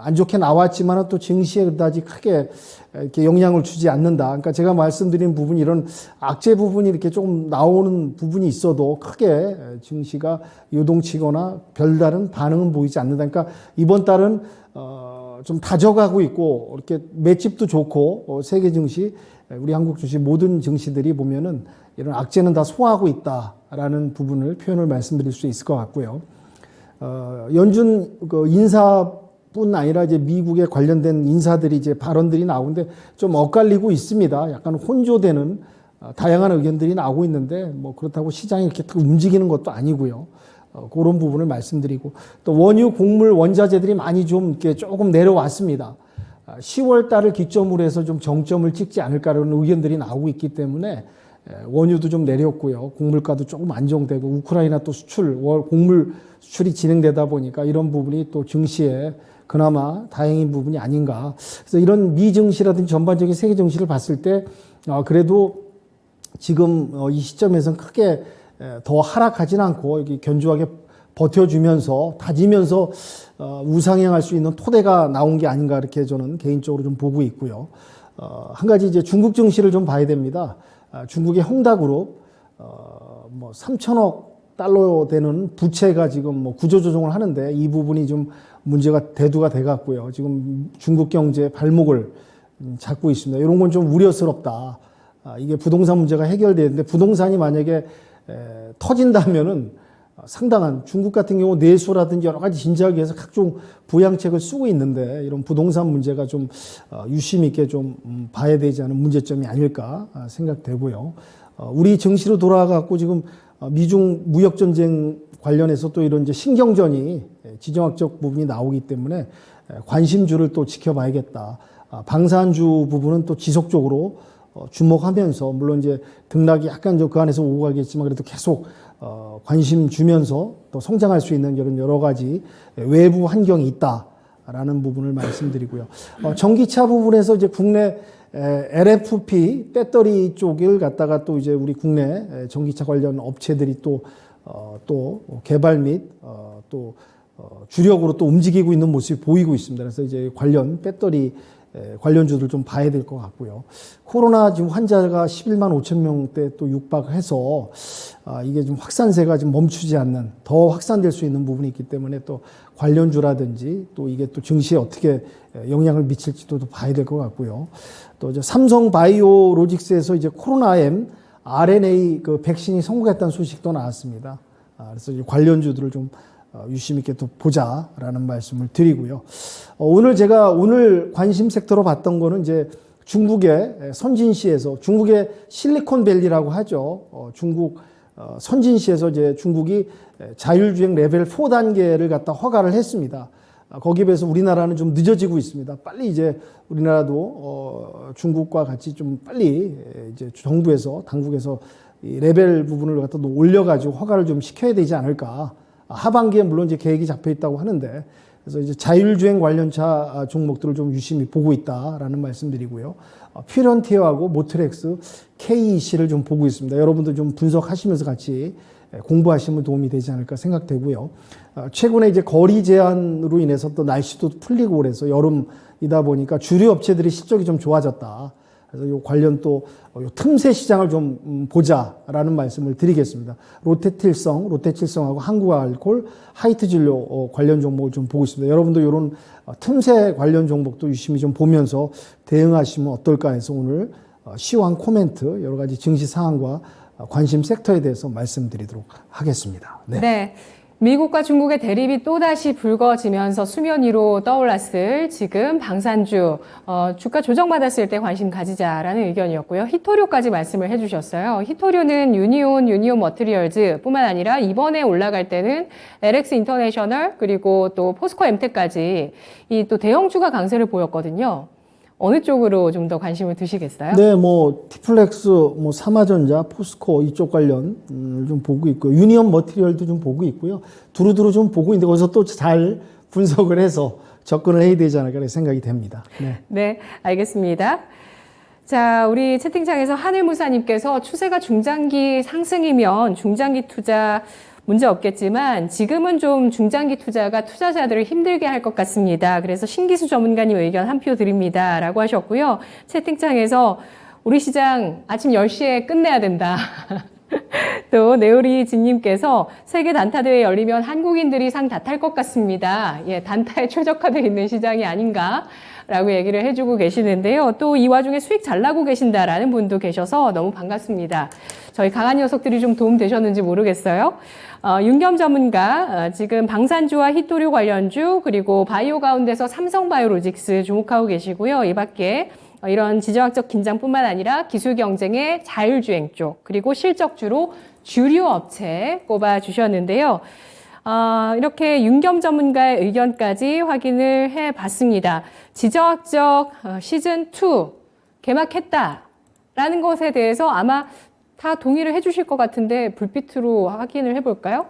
안 좋게 나왔지만 또 증시에 그다지 크게 이렇게 영향을 주지 않는다. 그러니까 제가 말씀드린 부분이 이런 악재 부분이 이렇게 조금 나오는 부분이 있어도 크게 증시가 요동치거나 별다른 반응은 보이지 않는다. 그러니까 이번 달은 좀 다져가고 있고 이렇게 맷집도 좋고 세계 증시, 우리 한국 증시 모든 증시들이 보면은 이런 악재는 다 소화하고 있다라는 부분을 표현을 말씀드릴 수 있을 것 같고요. 연준 그 인사뿐 아니라 이제 미국에 관련된 인사들이 이제 발언들이 나오는데 좀 엇갈리고 있습니다. 약간 혼조되는 다양한 의견들이 나오고 있는데 뭐 그렇다고 시장이 이렇게 움직이는 것도 아니고요. 그런 부분을 말씀드리고 또 원유, 곡물, 원자재들이 많이 좀 이렇게 조금 내려왔습니다. 10월 달을 기점으로 해서 좀 정점을 찍지 않을까라는 의견들이 나오고 있기 때문에 원유도 좀 내렸고요. 곡물가도 조금 안정되고 우크라이나 또 곡물 수출이 진행되다 보니까 이런 부분이 또 증시에 그나마 다행인 부분이 아닌가. 그래서 이런 미 증시라든지 전반적인 세계 증시를 봤을 때 그래도 지금 이 시점에서는 크게 더 하락하진 않고 여기 견조하게 버텨주면서 다지면서 우상향할 수 있는 토대가 나온 게 아닌가 이렇게 저는 개인적으로 좀 보고 있고요. 한 가지 이제 중국 증시를 좀 봐야 됩니다. 중국의 헝다그룹 뭐 3천억 달러 되는 부채가 지금 뭐 구조조정을 하는데 이 부분이 좀 문제가 대두가 돼 갖고요. 지금 중국 경제 발목을 잡고 있습니다. 이런 건 좀 우려스럽다. 이게 부동산 문제가 해결되는데 부동산이 만약에 터진다면은 상당한 중국 같은 경우 내수라든지 여러 가지 진작을 위해서 각종 부양책을 쓰고 있는데 이런 부동산 문제가 좀 유심 있게 좀 봐야 되지 않은 문제점이 아닐까 생각되고요. 우리 증시로 돌아가고 지금 미중 무역 전쟁 관련해서 또 이런 이제 신경전이 지정학적 부분이 나오기 때문에 관심주를 또 지켜봐야겠다. 방산주 부분은 또 지속적으로 주목하면서 물론 이제 등락이 약간 그 안에서 오고 가겠지만 그래도 계속 관심 주면서 또 성장할 수 있는 이런 여러 가지 외부 환경이 있다라는 부분을 말씀드리고요. 전기차 부분에서 이제 국내 LFP 배터리 쪽을 갖다가 또 이제 우리 국내 전기차 관련 업체들이 또 개발 및 또 주력으로 또 움직이고 있는 모습이 보이고 있습니다. 그래서 이제 관련 배터리 관련주들 좀 봐야 될 것 같고요. 코로나 지금 환자가 11만 5천 명대 또 육박해서 이게 좀 확산세가 지금 멈추지 않는 더 확산될 수 있는 부분이 있기 때문에 또 관련주라든지 또 이게 또 증시에 어떻게 영향을 미칠지도 봐야 될 것 같고요. 또 이제 삼성 바이오로직스에서 이제 코로나-M RNA 그 백신이 성공했다는 소식도 나왔습니다. 그래서 이 관련주들을 좀 유심 있게 또 보자라는 말씀을 드리고요. 오늘 관심 섹터로 봤던 거는 이제 중국의 선진시에서 중국의 실리콘밸리라고 하죠. 중국 선진시에서 이제 중국이 자율주행 레벨 4단계를 갖다 허가를 했습니다. 거기에 비해서 우리나라는 좀 늦어지고 있습니다. 빨리 이제 우리나라도 중국과 같이 좀 빨리 이제 정부에서 당국에서 이 레벨 부분을 갖다 올려가지고 허가를 좀 시켜야 되지 않을까. 하반기에 물론 이제 계획이 잡혀 있다고 하는데, 그래서 이제 자율주행 관련차 종목들을 좀 유심히 보고 있다라는 말씀드리고요. 퓨런티어하고 모트렉스, KEC를 좀 보고 있습니다. 여러분도 좀 분석하시면서 같이 공부하시면 도움이 되지 않을까 생각되고요. 최근에 이제 거리 제한으로 인해서 또 날씨도 풀리고 그래서 여름이다 보니까 주류 업체들이 실적이 좀 좋아졌다. 그래서 요 관련 또 요 틈새 시장을 좀 보자라는 말씀을 드리겠습니다. 롯데칠성하고 한국알콜, 하이트진료 관련 종목을 좀 보고 있습니다. 여러분도 이런 틈새 관련 종목도 유심히 좀 보면서 대응하시면 어떨까 해서 오늘 시황 코멘트 여러 가지 증시 상황과 관심 섹터에 대해서 말씀드리도록 하겠습니다. 네. 네. 미국과 중국의 대립이 또다시 불거지면서 수면 위로 떠올랐을 지금 방산주, 주가 조정받았을 때 관심 가지자라는 의견이었고요. 히토류까지 말씀을 해주셨어요. 히토류는 유니온 머티리얼즈 뿐만 아니라 이번에 올라갈 때는 LX 인터내셔널 그리고 또 포스코 엠텍까지 이 또 대형주가 강세를 보였거든요. 어느 쪽으로 좀 더 관심을 두시겠어요? 네, 뭐 티플렉스, 뭐 삼화전자, 포스코 이쪽 관련 좀 보고 있고요. 유니온 머티리얼도 좀 보고 있고요. 두루두루 좀 보고 있는데 거기서 또 잘 분석을 해서 접근을 해야 되지 않을까 생각이 됩니다. 네. 네, 알겠습니다. 자, 우리 채팅창에서 하늘무사님께서 추세가 중장기 상승이면 중장기 투자 문제 없겠지만 지금은 좀 중장기 투자가 투자자들을 힘들게 할 것 같습니다. 그래서 신기수 전문가님 의견 한 표 드립니다. 라고 하셨고요. 채팅창에서 우리 시장 아침 10시에 끝내야 된다. 또 네오리진님께서 세계 단타대회 열리면 한국인들이 상 다 탈 것 같습니다. 예, 단타에 최적화되어 있는 시장이 아닌가 라고 얘기를 해주고 계시는데요. 또 이 와중에 수익 잘 나고 계신다라는 분도 계셔서 너무 반갑습니다. 저희 강한 녀석들이 좀 도움 되셨는지 모르겠어요. 윤겸 전문가, 지금 방산주와 히토류 관련주, 그리고 바이오 가운데서 삼성바이오로직스 주목하고 계시고요. 이 밖에 이런 지정학적 긴장뿐만 아니라 기술 경쟁의 자율주행 쪽, 그리고 실적주로 주류 업체 꼽아 주셨는데요. 이렇게 윤겸 전문가의 의견까지 확인을 해 봤습니다. 지정학적 시즌2 개막했다라는 것에 대해서 아마 다 동의를 해 주실 것 같은데 불빛으로 확인을 해 볼까요?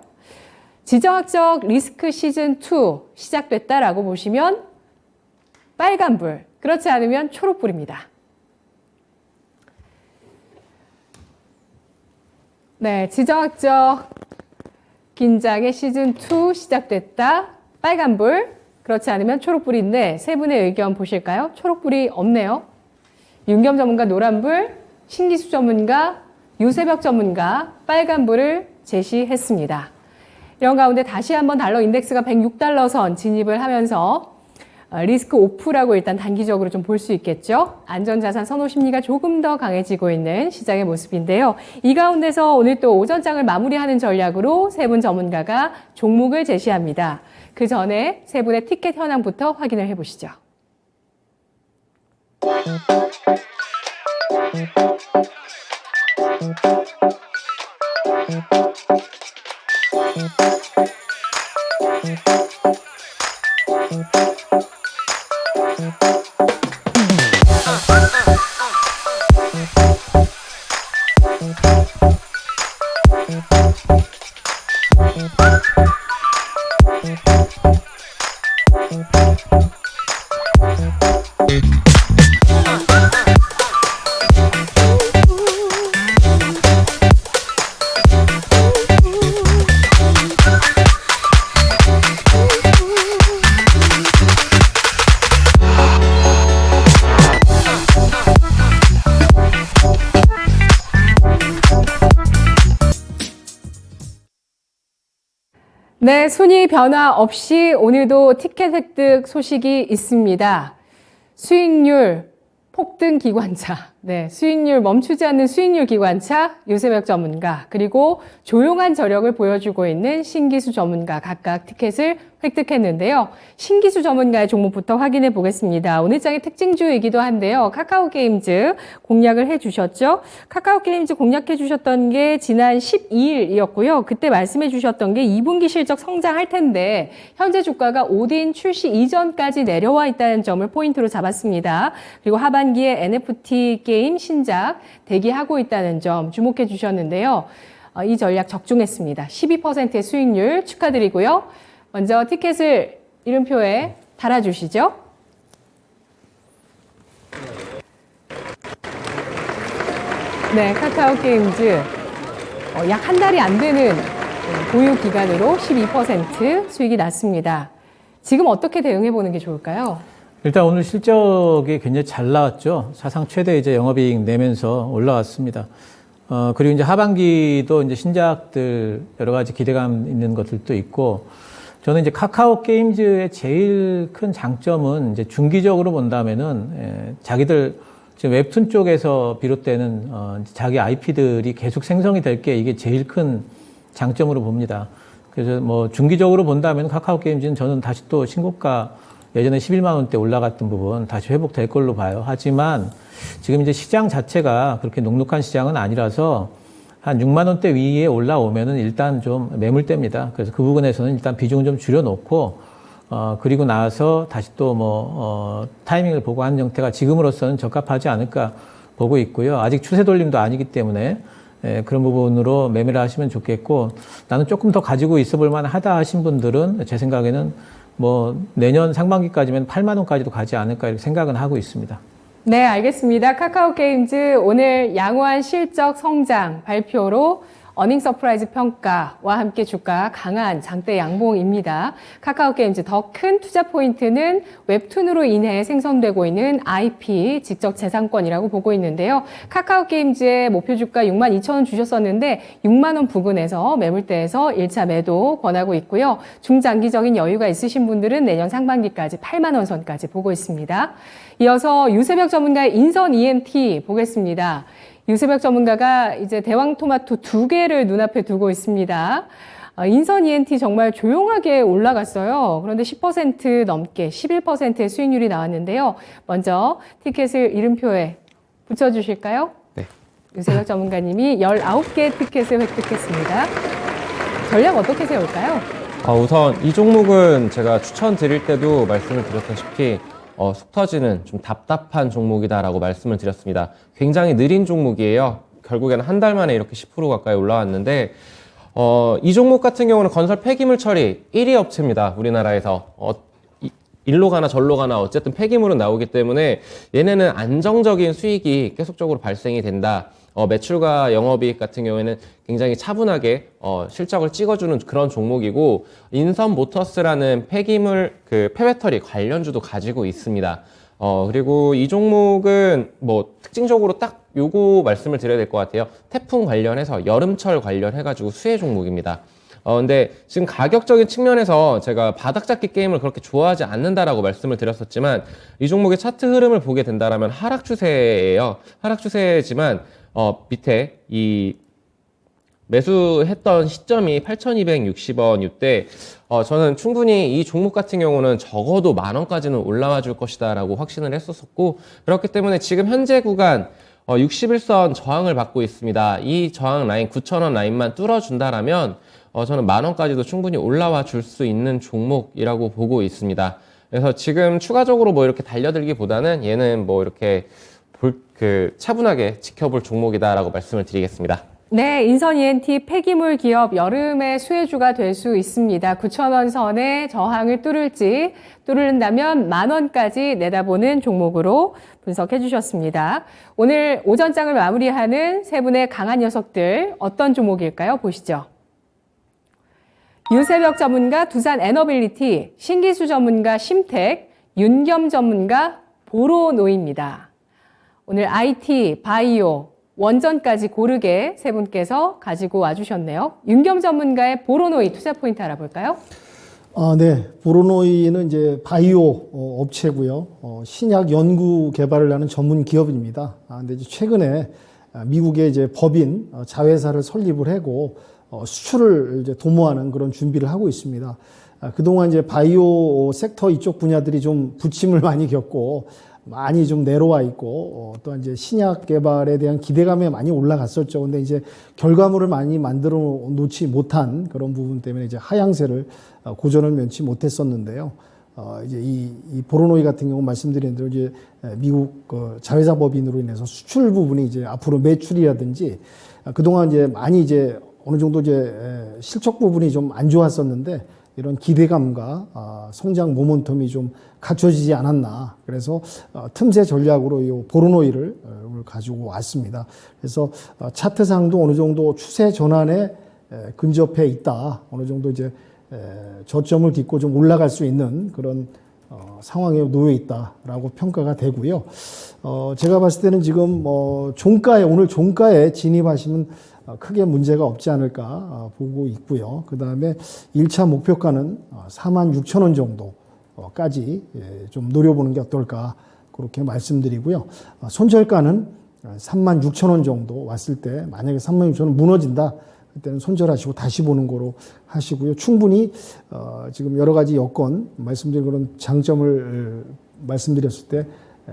지정학적 리스크 시즌2 시작됐다라고 보시면 빨간불, 그렇지 않으면 초록불입니다. 네, 지정학적 긴장의 시즌2 시작됐다. 빨간불, 그렇지 않으면 초록불인데 세 분의 의견 보실까요? 초록불이 없네요. 윤겸 전문가 노란불, 신기수 전문가, 유세벽 전문가 빨간불을 제시했습니다. 이런 가운데 다시 한번 달러 인덱스가 106달러 선 진입을 하면서 리스크 오프라고 일단 단기적으로 좀 볼 수 있겠죠. 안전자산 선호 심리가 조금 더 강해지고 있는 시장의 모습인데요. 이 가운데서 오늘 또 오전장을 마무리하는 전략으로 세 분 전문가가 종목을 제시합니다. 그 전에 세 분의 티켓 현황부터 확인을 해보시죠. 네, 순위 변화 없이 오늘도 티켓 획득 소식이 있습니다. 수익률 폭등 기관차. 네, 수익률 멈추지 않는 수익률 기관차 유세벽 전문가 그리고 조용한 저력을 보여주고 있는 신기수 전문가 각각 티켓을 획득했는데요. 신기수 전문가의 종목부터 확인해 보겠습니다. 오늘 장의 특징주이기도 한데요. 카카오게임즈 공략을 해주셨죠. 카카오게임즈 공략해 주셨던 게 지난 12일이었고요. 그때 말씀해 주셨던 게 2분기 실적 성장할 텐데 현재 주가가 오딘 출시 이전까지 내려와 있다는 점을 포인트로 잡았습니다. 그리고 하반기에 NFT 게임 신작 대기하고 있다는 점 주목해 주셨는데요. 이 전략 적중했습니다. 12%의 수익률 축하드리고요. 먼저 티켓을 이름표에 달아주시죠. 네, 카카오게임즈 약 한 달이 안 되는 보유 기간으로 12% 수익이 났습니다. 지금 어떻게 대응해 보는 게 좋을까요? 일단 오늘 실적이 굉장히 잘 나왔죠. 사상 최대 이제 영업이익 내면서 올라왔습니다. 그리고 이제 하반기도 이제 신작들 여러 가지 기대감 있는 것들도 있고, 저는 이제 카카오 게임즈의 제일 큰 장점은 이제 중기적으로 본다면은 자기들 지금 웹툰 쪽에서 비롯되는 자기 IP들이 계속 생성이 될 게 이게 제일 큰 장점으로 봅니다. 그래서 뭐 중기적으로 본다면 카카오 게임즈는 저는 다시 또 신고가 예전에 11만 원대 올라갔던 부분 다시 회복될 걸로 봐요. 하지만 지금 이제 시장 자체가 그렇게 녹록한 시장은 아니라서 한 6만 원대 위에 올라오면은 일단 좀 매물대입니다. 그래서 그 부분에서는 일단 비중을 좀 줄여놓고, 그리고 나서 다시 또 타이밍을 보고 하는 형태가 지금으로서는 적합하지 않을까 보고 있고요. 아직 추세 돌림도 아니기 때문에, 그런 부분으로 매매를 하시면 좋겠고, 나는 조금 더 가지고 있어 볼 만하다 하신 분들은 제 생각에는 내년 상반기까지면 8만 원까지도 가지 않을까 이렇게 생각은 하고 있습니다. 네, 알겠습니다. 카카오게임즈 오늘 양호한 실적 성장 발표로 어닝 서프라이즈 평가와 함께 주가 강한 장대 양봉입니다. 카카오게임즈 더 큰 투자 포인트는 웹툰으로 인해 생성되고 있는 IP 지적 재산권이라고 보고 있는데요. 카카오게임즈의 목표 주가 6만 2천 원 주셨었는데 6만 원 부근에서 매물대에서 1차 매도 권하고 있고요. 중장기적인 여유가 있으신 분들은 내년 상반기까지 8만 원 선까지 보고 있습니다. 이어서 유세벽 전문가의 인선 ENT 보겠습니다. 유세벽 전문가가 이제 대왕토마토 2개를 눈앞에 두고 있습니다. 인선 ENT 정말 조용하게 올라갔어요. 그런데 10% 넘게 11%의 수익률이 나왔는데요. 먼저 티켓을 이름표에 붙여주실까요? 네. 유세벽 전문가님이 19개 티켓을 획득했습니다. 전략 어떻게 세울까요? 우선 이 종목은 제가 추천드릴 때도 말씀을 드렸다시피 속 터지는 좀 답답한 종목이다라고 말씀을 드렸습니다. 굉장히 느린 종목이에요. 결국에는 한 달 만에 이렇게 10% 가까이 올라왔는데 이 종목 같은 경우는 건설 폐기물 처리 1위 업체입니다. 우리나라에서. 일로 가나 절로 가나 어쨌든 폐기물은 나오기 때문에 얘네는 안정적인 수익이 계속적으로 발생이 된다. 매출과 영업이익 같은 경우에는 굉장히 차분하게 실적을 찍어주는 그런 종목이고, 인선 모터스라는 폐기물 폐배터리 관련주도 가지고 있습니다. 그리고 이 종목은 특징적으로 딱 요거 말씀을 드려야 될 것 같아요. 태풍 관련해서 여름철 관련해가지고 수혜 종목입니다. 근데 지금 가격적인 측면에서 제가 바닥잡기 게임을 그렇게 좋아하지 않는다라고 말씀을 드렸었지만, 이 종목의 차트 흐름을 보게 된다라면 하락 추세예요. 하락 추세지만 밑에 이 매수했던 시점이 8,260원 이때 저는 충분히 이 종목 같은 경우는 적어도 10,000원까지는 올라와 줄 것이다 라고 확신을 했었었고, 그렇기 때문에 지금 현재 구간 61선 저항을 받고 있습니다. 이 저항 라인 9,000원 라인만 뚫어준다라면 저는 10,000원까지도 충분히 올라와 줄 수 있는 종목이라고 보고 있습니다. 그래서 지금 추가적으로 이렇게 달려들기보다는 얘는 이렇게 차분하게 지켜볼 종목이다라고 말씀을 드리겠습니다. 네, 인선 ENT 폐기물 기업 여름의 수혜주가 될 수 있습니다. 9,000원 선의 저항을 뚫는다면 10,000원까지 내다보는 종목으로 분석해 주셨습니다. 오늘 오전장을 마무리하는 세 분의 강한 녀석들 어떤 종목일까요? 보시죠. 유세벽 전문가 두산 에너빌리티, 신기수 전문가 심텍, 윤겸 전문가 보로노입니다. 오늘 IT, 바이오, 원전까지 고르게 세 분께서 가지고 와주셨네요. 윤겸 전문가의 보로노이 투자 포인트 알아볼까요? 네. 보로노이는 이제 바이오 업체고요. 신약 연구 개발을 하는 전문 기업입니다. 근데 이제 최근에 미국의 이제 법인 자회사를 설립을 하고 수출을 이제 도모하는 그런 준비를 하고 있습니다. 그동안 이제 바이오 섹터 이쪽 분야들이 좀 부침을 많이 겪고 많이 좀 내려와 있고 또한 이제 신약 개발에 대한 기대감이 많이 올라갔었죠. 근데 이제 결과물을 많이 만들어 놓지 못한 그런 부분 때문에 이제 하향세를 고전을 면치 못했었는데요. 이제 이 보로노이 같은 경우 말씀드린 대로 이제 미국 자회사 법인으로 인해서 수출 부분이 이제 앞으로 매출이라든지 그동안 이제 많이 이제 어느 정도 이제 실적 부분이 좀 안 좋았었는데 이런 기대감과 성장 모멘텀이 좀 갖춰지지 않았나. 그래서 틈새 전략으로 이 보로노이를 가지고 왔습니다. 그래서 차트상도 어느 정도 추세 전환에 근접해 있다. 어느 정도 이제 저점을 딛고 좀 올라갈 수 있는 그런 상황에 놓여 있다라고 평가가 되고요. 제가 봤을 때는 지금 오늘 종가에 진입하시면 크게 문제가 없지 않을까 보고 있고요. 그 다음에 1차 목표가는 46,000원 정도까지 좀 노려보는 게 어떨까 그렇게 말씀드리고요. 손절가는 36,000원 정도 왔을 때 만약에 36,000원 무너진다 그때는 손절하시고 다시 보는 거로 하시고요. 충분히 지금 여러 가지 여건 말씀드린 그런 장점을 말씀드렸을 때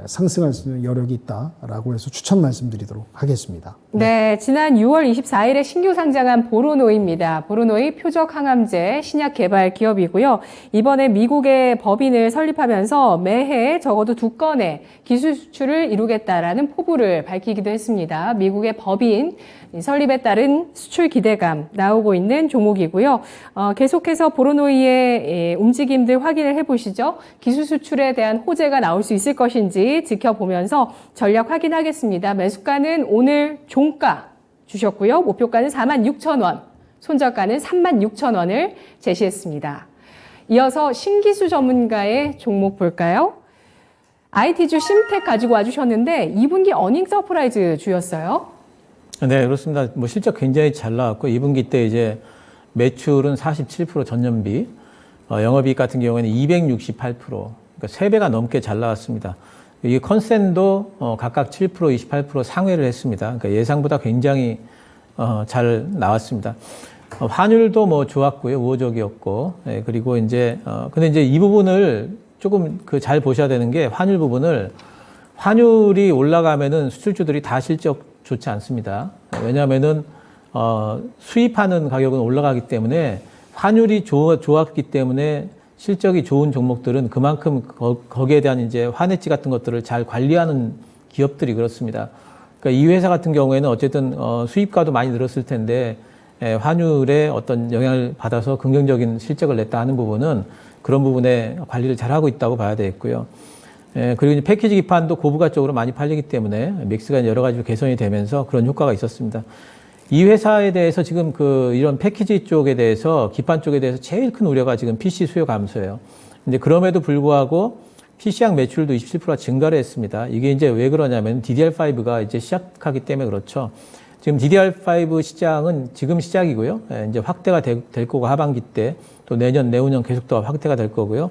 상승할 수 있는 여력이 있다라고 해서 추천 말씀드리도록 하겠습니다. 네, 지난 6월 24일에 신규 상장한 보로노이입니다. 보로노이 표적 항암제 신약 개발 기업이고요. 이번에 미국의 법인을 설립하면서 매해 적어도 2건의 기술 수출을 이루겠다라는 포부를 밝히기도 했습니다. 미국의 법인 설립에 따른 수출 기대감 나오고 있는 종목이고요. 계속해서 보로노이의 움직임들 확인을 해보시죠. 기술 수출에 대한 호재가 나올 수 있을 것인지 지켜보면서 전략 확인하겠습니다. 매수가는 오늘 종가 주셨고요. 목표가는 46,000원, 손절가는 36,000원을 제시했습니다. 이어서 신기수 전문가의 종목 볼까요? IT주 심텍 가지고 와주셨는데 2분기 어닝 서프라이즈 주였어요. 네, 그렇습니다. 뭐 실적 굉장히 잘 나왔고 2분기 때 이제 매출은 47% 전년비, 영업이익 같은 경우에는 268%, 그러니까 3배가 넘게 잘 나왔습니다. 이 컨센도 각각 7%, 28% 상회를 했습니다. 그러니까 예상보다 굉장히 잘 나왔습니다. 환율도 뭐 좋았고요, 우호적이었고, 예, 그리고 이제 근데 이제 이 부분을 조금 잘 보셔야 되는 게 환율이 올라가면은 수출주들이 다 실적 좋지 않습니다. 왜냐하면은 수입하는 가격은 올라가기 때문에 환율이 좋았기 때문에 실적이 좋은 종목들은 그만큼 거기에 대한 이제 환해지 같은 것들을 잘 관리하는 기업들이 그렇습니다. 그러니까 이 회사 같은 경우에는 어쨌든 수입가도 많이 늘었을 텐데 환율에 어떤 영향을 받아서 긍정적인 실적을 냈다 하는 부분은 그런 부분에 관리를 잘하고 있다고 봐야 되겠고요. 그리고 이제 패키지 기판도 고부가 쪽으로 많이 팔리기 때문에 믹스가 여러 가지로 개선이 되면서 그런 효과가 있었습니다. 이 회사에 대해서 지금 이런 패키지 쪽에 대해서 기판 쪽에 대해서 제일 큰 우려가 지금 PC 수요 감소예요. 근데 그럼에도 불구하고 PC향 매출도 27%가 증가를 했습니다. 이게 이제 왜 그러냐면 DDR5가 이제 시작하기 때문에 그렇죠. 지금 DDR5 시장은 지금 시작이고요. 이제 확대가 될 거고 하반기 때 또 내년, 내후년 계속 더 확대가 될 거고요.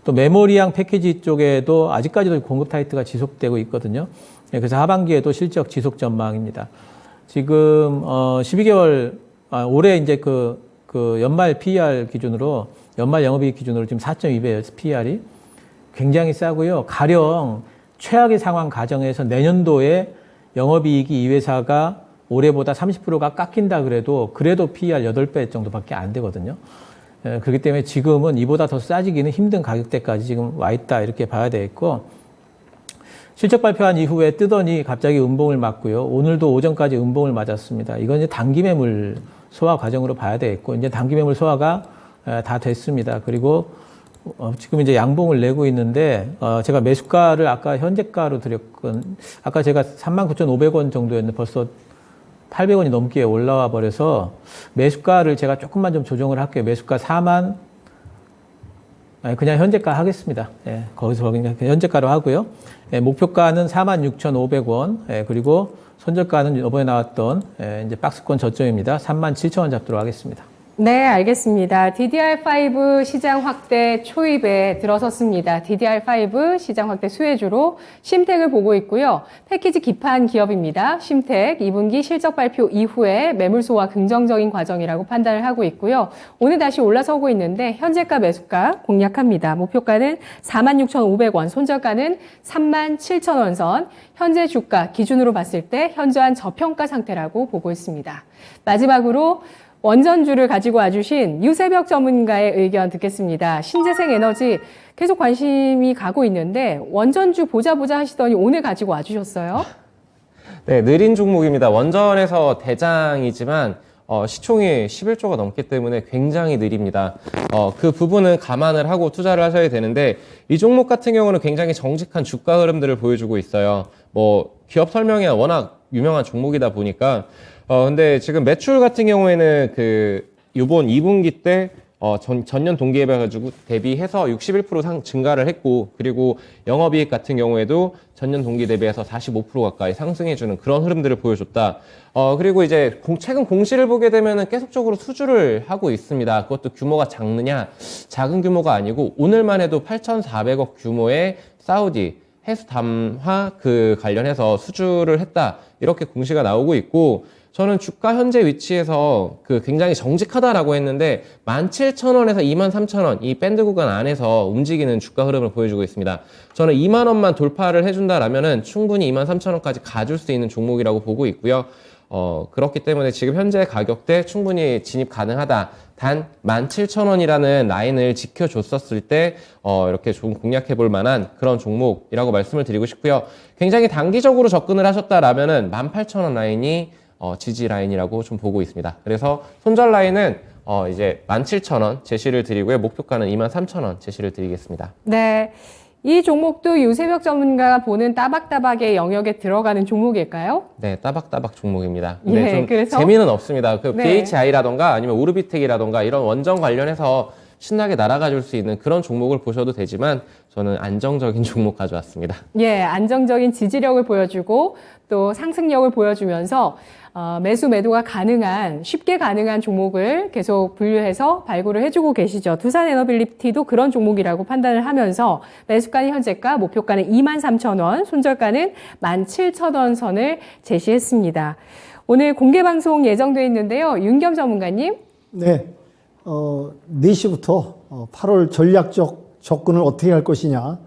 또 메모리향 패키지 쪽에도 아직까지도 공급 타이트가 지속되고 있거든요. 그래서 하반기에도 실적 지속 전망입니다. 지금 12개월 올해 이제 연말 PER 기준으로 연말 영업이익 기준으로 지금 4.2배예요. PER이 굉장히 싸고요. 가령 최악의 상황 가정에서 내년도에 영업이익이 이 회사가 올해보다 30%가 깎인다 그래도 PER 8배 정도밖에 안 되거든요. 그렇기 때문에 지금은 이보다 더 싸지기는 힘든 가격대까지 지금 와 있다 이렇게 봐야 되겠고, 실적 발표한 이후에 뜨더니 갑자기 음봉을 맞고요. 오늘도 오전까지 음봉을 맞았습니다. 이건 이제 단기 매물 소화 과정으로 봐야 되겠고, 이제 단기 매물 소화가 다 됐습니다. 그리고 지금 이제 양봉을 내고 있는데, 제가 매수가를 아까 현재가로 드렸건, 아까 제가 39,500원 정도였는데 벌써 800원이 넘게 올라와 버려서 매수가를 제가 조금만 좀 조정을 할게요. 매수가 그냥 현재가 하겠습니다. 예, 거기서 그냥 현재가로 하고요. 예, 목표가는 46,500원. 예, 그리고 손절가는 이번에 나왔던 이제 박스권 저점입니다. 37,000원 잡도록 하겠습니다. 네, 알겠습니다. DDR5 시장 확대 초입에 들어섰습니다. DDR5 시장 확대 수혜주로 심텍을 보고 있고요. 패키지 기판 기업입니다. 심텍 2분기 실적 발표 이후에 매물 소화 긍정적인 과정이라고 판단을 하고 있고요. 오늘 다시 올라서고 있는데 현재가 매수가 공략합니다. 목표가는 46,500원, 손절가는 37,000원 선. 현재 주가 기준으로 봤을 때 현저한 저평가 상태라고 보고 있습니다. 마지막으로 원전주를 가지고 와주신 유세벽 전문가의 의견 듣겠습니다. 신재생 에너지 계속 관심이 가고 있는데 원전주 보자 하시더니 오늘 가지고 와주셨어요. 네, 느린 종목입니다. 원전에서 대장이지만 시총이 11조가 넘기 때문에 굉장히 느립니다. 그 부분은 감안을 하고 투자를 하셔야 되는데 이 종목 같은 경우는 굉장히 정직한 주가 흐름들을 보여주고 있어요. 뭐 기업 설명이 워낙 유명한 종목이다 보니까 근데 지금 매출 같은 경우에는 요번 2분기 때 전년 동기에 대비해서 61% 증가를 했고, 그리고 영업이익 같은 경우에도 전년 동기 대비해서 45% 가까이 상승해주는 그런 흐름들을 보여줬다. 그리고 이제 최근 공시를 보게 되면은 계속적으로 수주를 하고 있습니다. 그것도 규모가 작느냐? 작은 규모가 아니고, 오늘만 해도 8,400억 규모의 사우디 해수 담화 관련해서 수주를 했다. 이렇게 공시가 나오고 있고, 저는 주가 현재 위치에서 굉장히 정직하다라고 했는데 17,000원에서 23,000원 이 밴드 구간 안에서 움직이는 주가 흐름을 보여주고 있습니다. 저는 2만 원만 돌파를 해준다라면은 충분히 23,000원까지 가줄 수 있는 종목이라고 보고 있고요. 그렇기 때문에 지금 현재 가격대 충분히 진입 가능하다. 단 17,000원이라는 라인을 지켜줬었을 때 이렇게 좀 공략해 볼 만한 그런 종목이라고 말씀을 드리고 싶고요. 굉장히 단기적으로 접근을 하셨다라면은 18,000원 라인이 지지 라인이라고 좀 보고 있습니다. 그래서 손절 라인은 이제 17,000원 제시를 드리고요. 목표가는 23,000원 제시를 드리겠습니다. 네. 이 종목도 유세벽 전문가가 보는 따박따박의 영역에 들어가는 종목일까요? 네, 따박따박 종목입니다. 근데 예, 좀 그래서? 재미는 없습니다. 네. PHI라던가 아니면 오르비텍이라던가 이런 원전 관련해서 신나게 날아가 줄 수 있는 그런 종목을 보셔도 되지만 저는 안정적인 종목 가져왔습니다. 예, 안정적인 지지력을 보여주고 또 상승력을 보여주면서 매수 매도가 쉽게 가능한 종목을 계속 분류해서 발굴을 해주고 계시죠. 두산 에너빌리티도 그런 종목이라고 판단을 하면서 매수가는 현재가, 목표가는 23,000원, 손절가는 17,000원 선을 제시했습니다. 오늘 공개 방송 예정돼 있는데요. 윤겸 전문가님. 네. 4시부터 8월 전략적 접근을 어떻게 할 것이냐.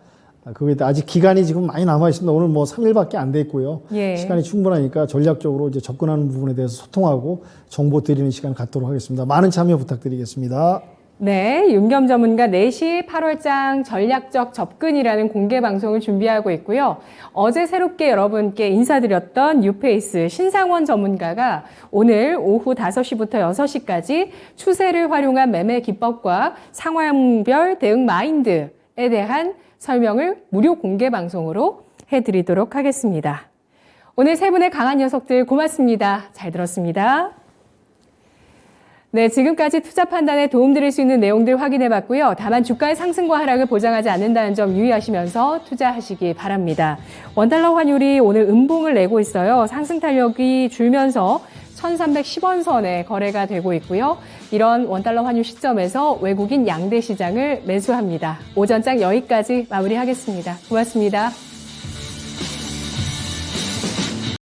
그게 아직 기간이 지금 많이 남아 있습니다. 오늘 뭐 3일밖에 안 됐고요. 예. 시간이 충분하니까 전략적으로 이제 접근하는 부분에 대해서 소통하고 정보 드리는 시간 갖도록 하겠습니다. 많은 참여 부탁드리겠습니다. 네, 윤겸 전문가 4시 8월장 전략적 접근이라는 공개 방송을 준비하고 있고요. 어제 새롭게 여러분께 인사드렸던 뉴페이스 신상원 전문가가 오늘 오후 5시부터 6시까지 추세를 활용한 매매 기법과 상황별 대응 마인드에 대한 설명을 무료 공개 방송으로 해드리도록 하겠습니다. 오늘 세 분의 강한 녀석들 고맙습니다. 잘 들었습니다. 네, 지금까지 투자 판단에 도움드릴 수 있는 내용들 확인해봤고요. 다만 주가의 상승과 하락을 보장하지 않는다는 점 유의하시면서 투자하시기 바랍니다. 원달러 환율이 오늘 음봉을 내고 있어요. 상승 탄력이 줄면서 1,310원 선에 거래가 되고 있고요. 이런 원달러 환율 시점에서 외국인 양대 시장을 매수합니다. 오전장 여기까지 마무리하겠습니다. 고맙습니다.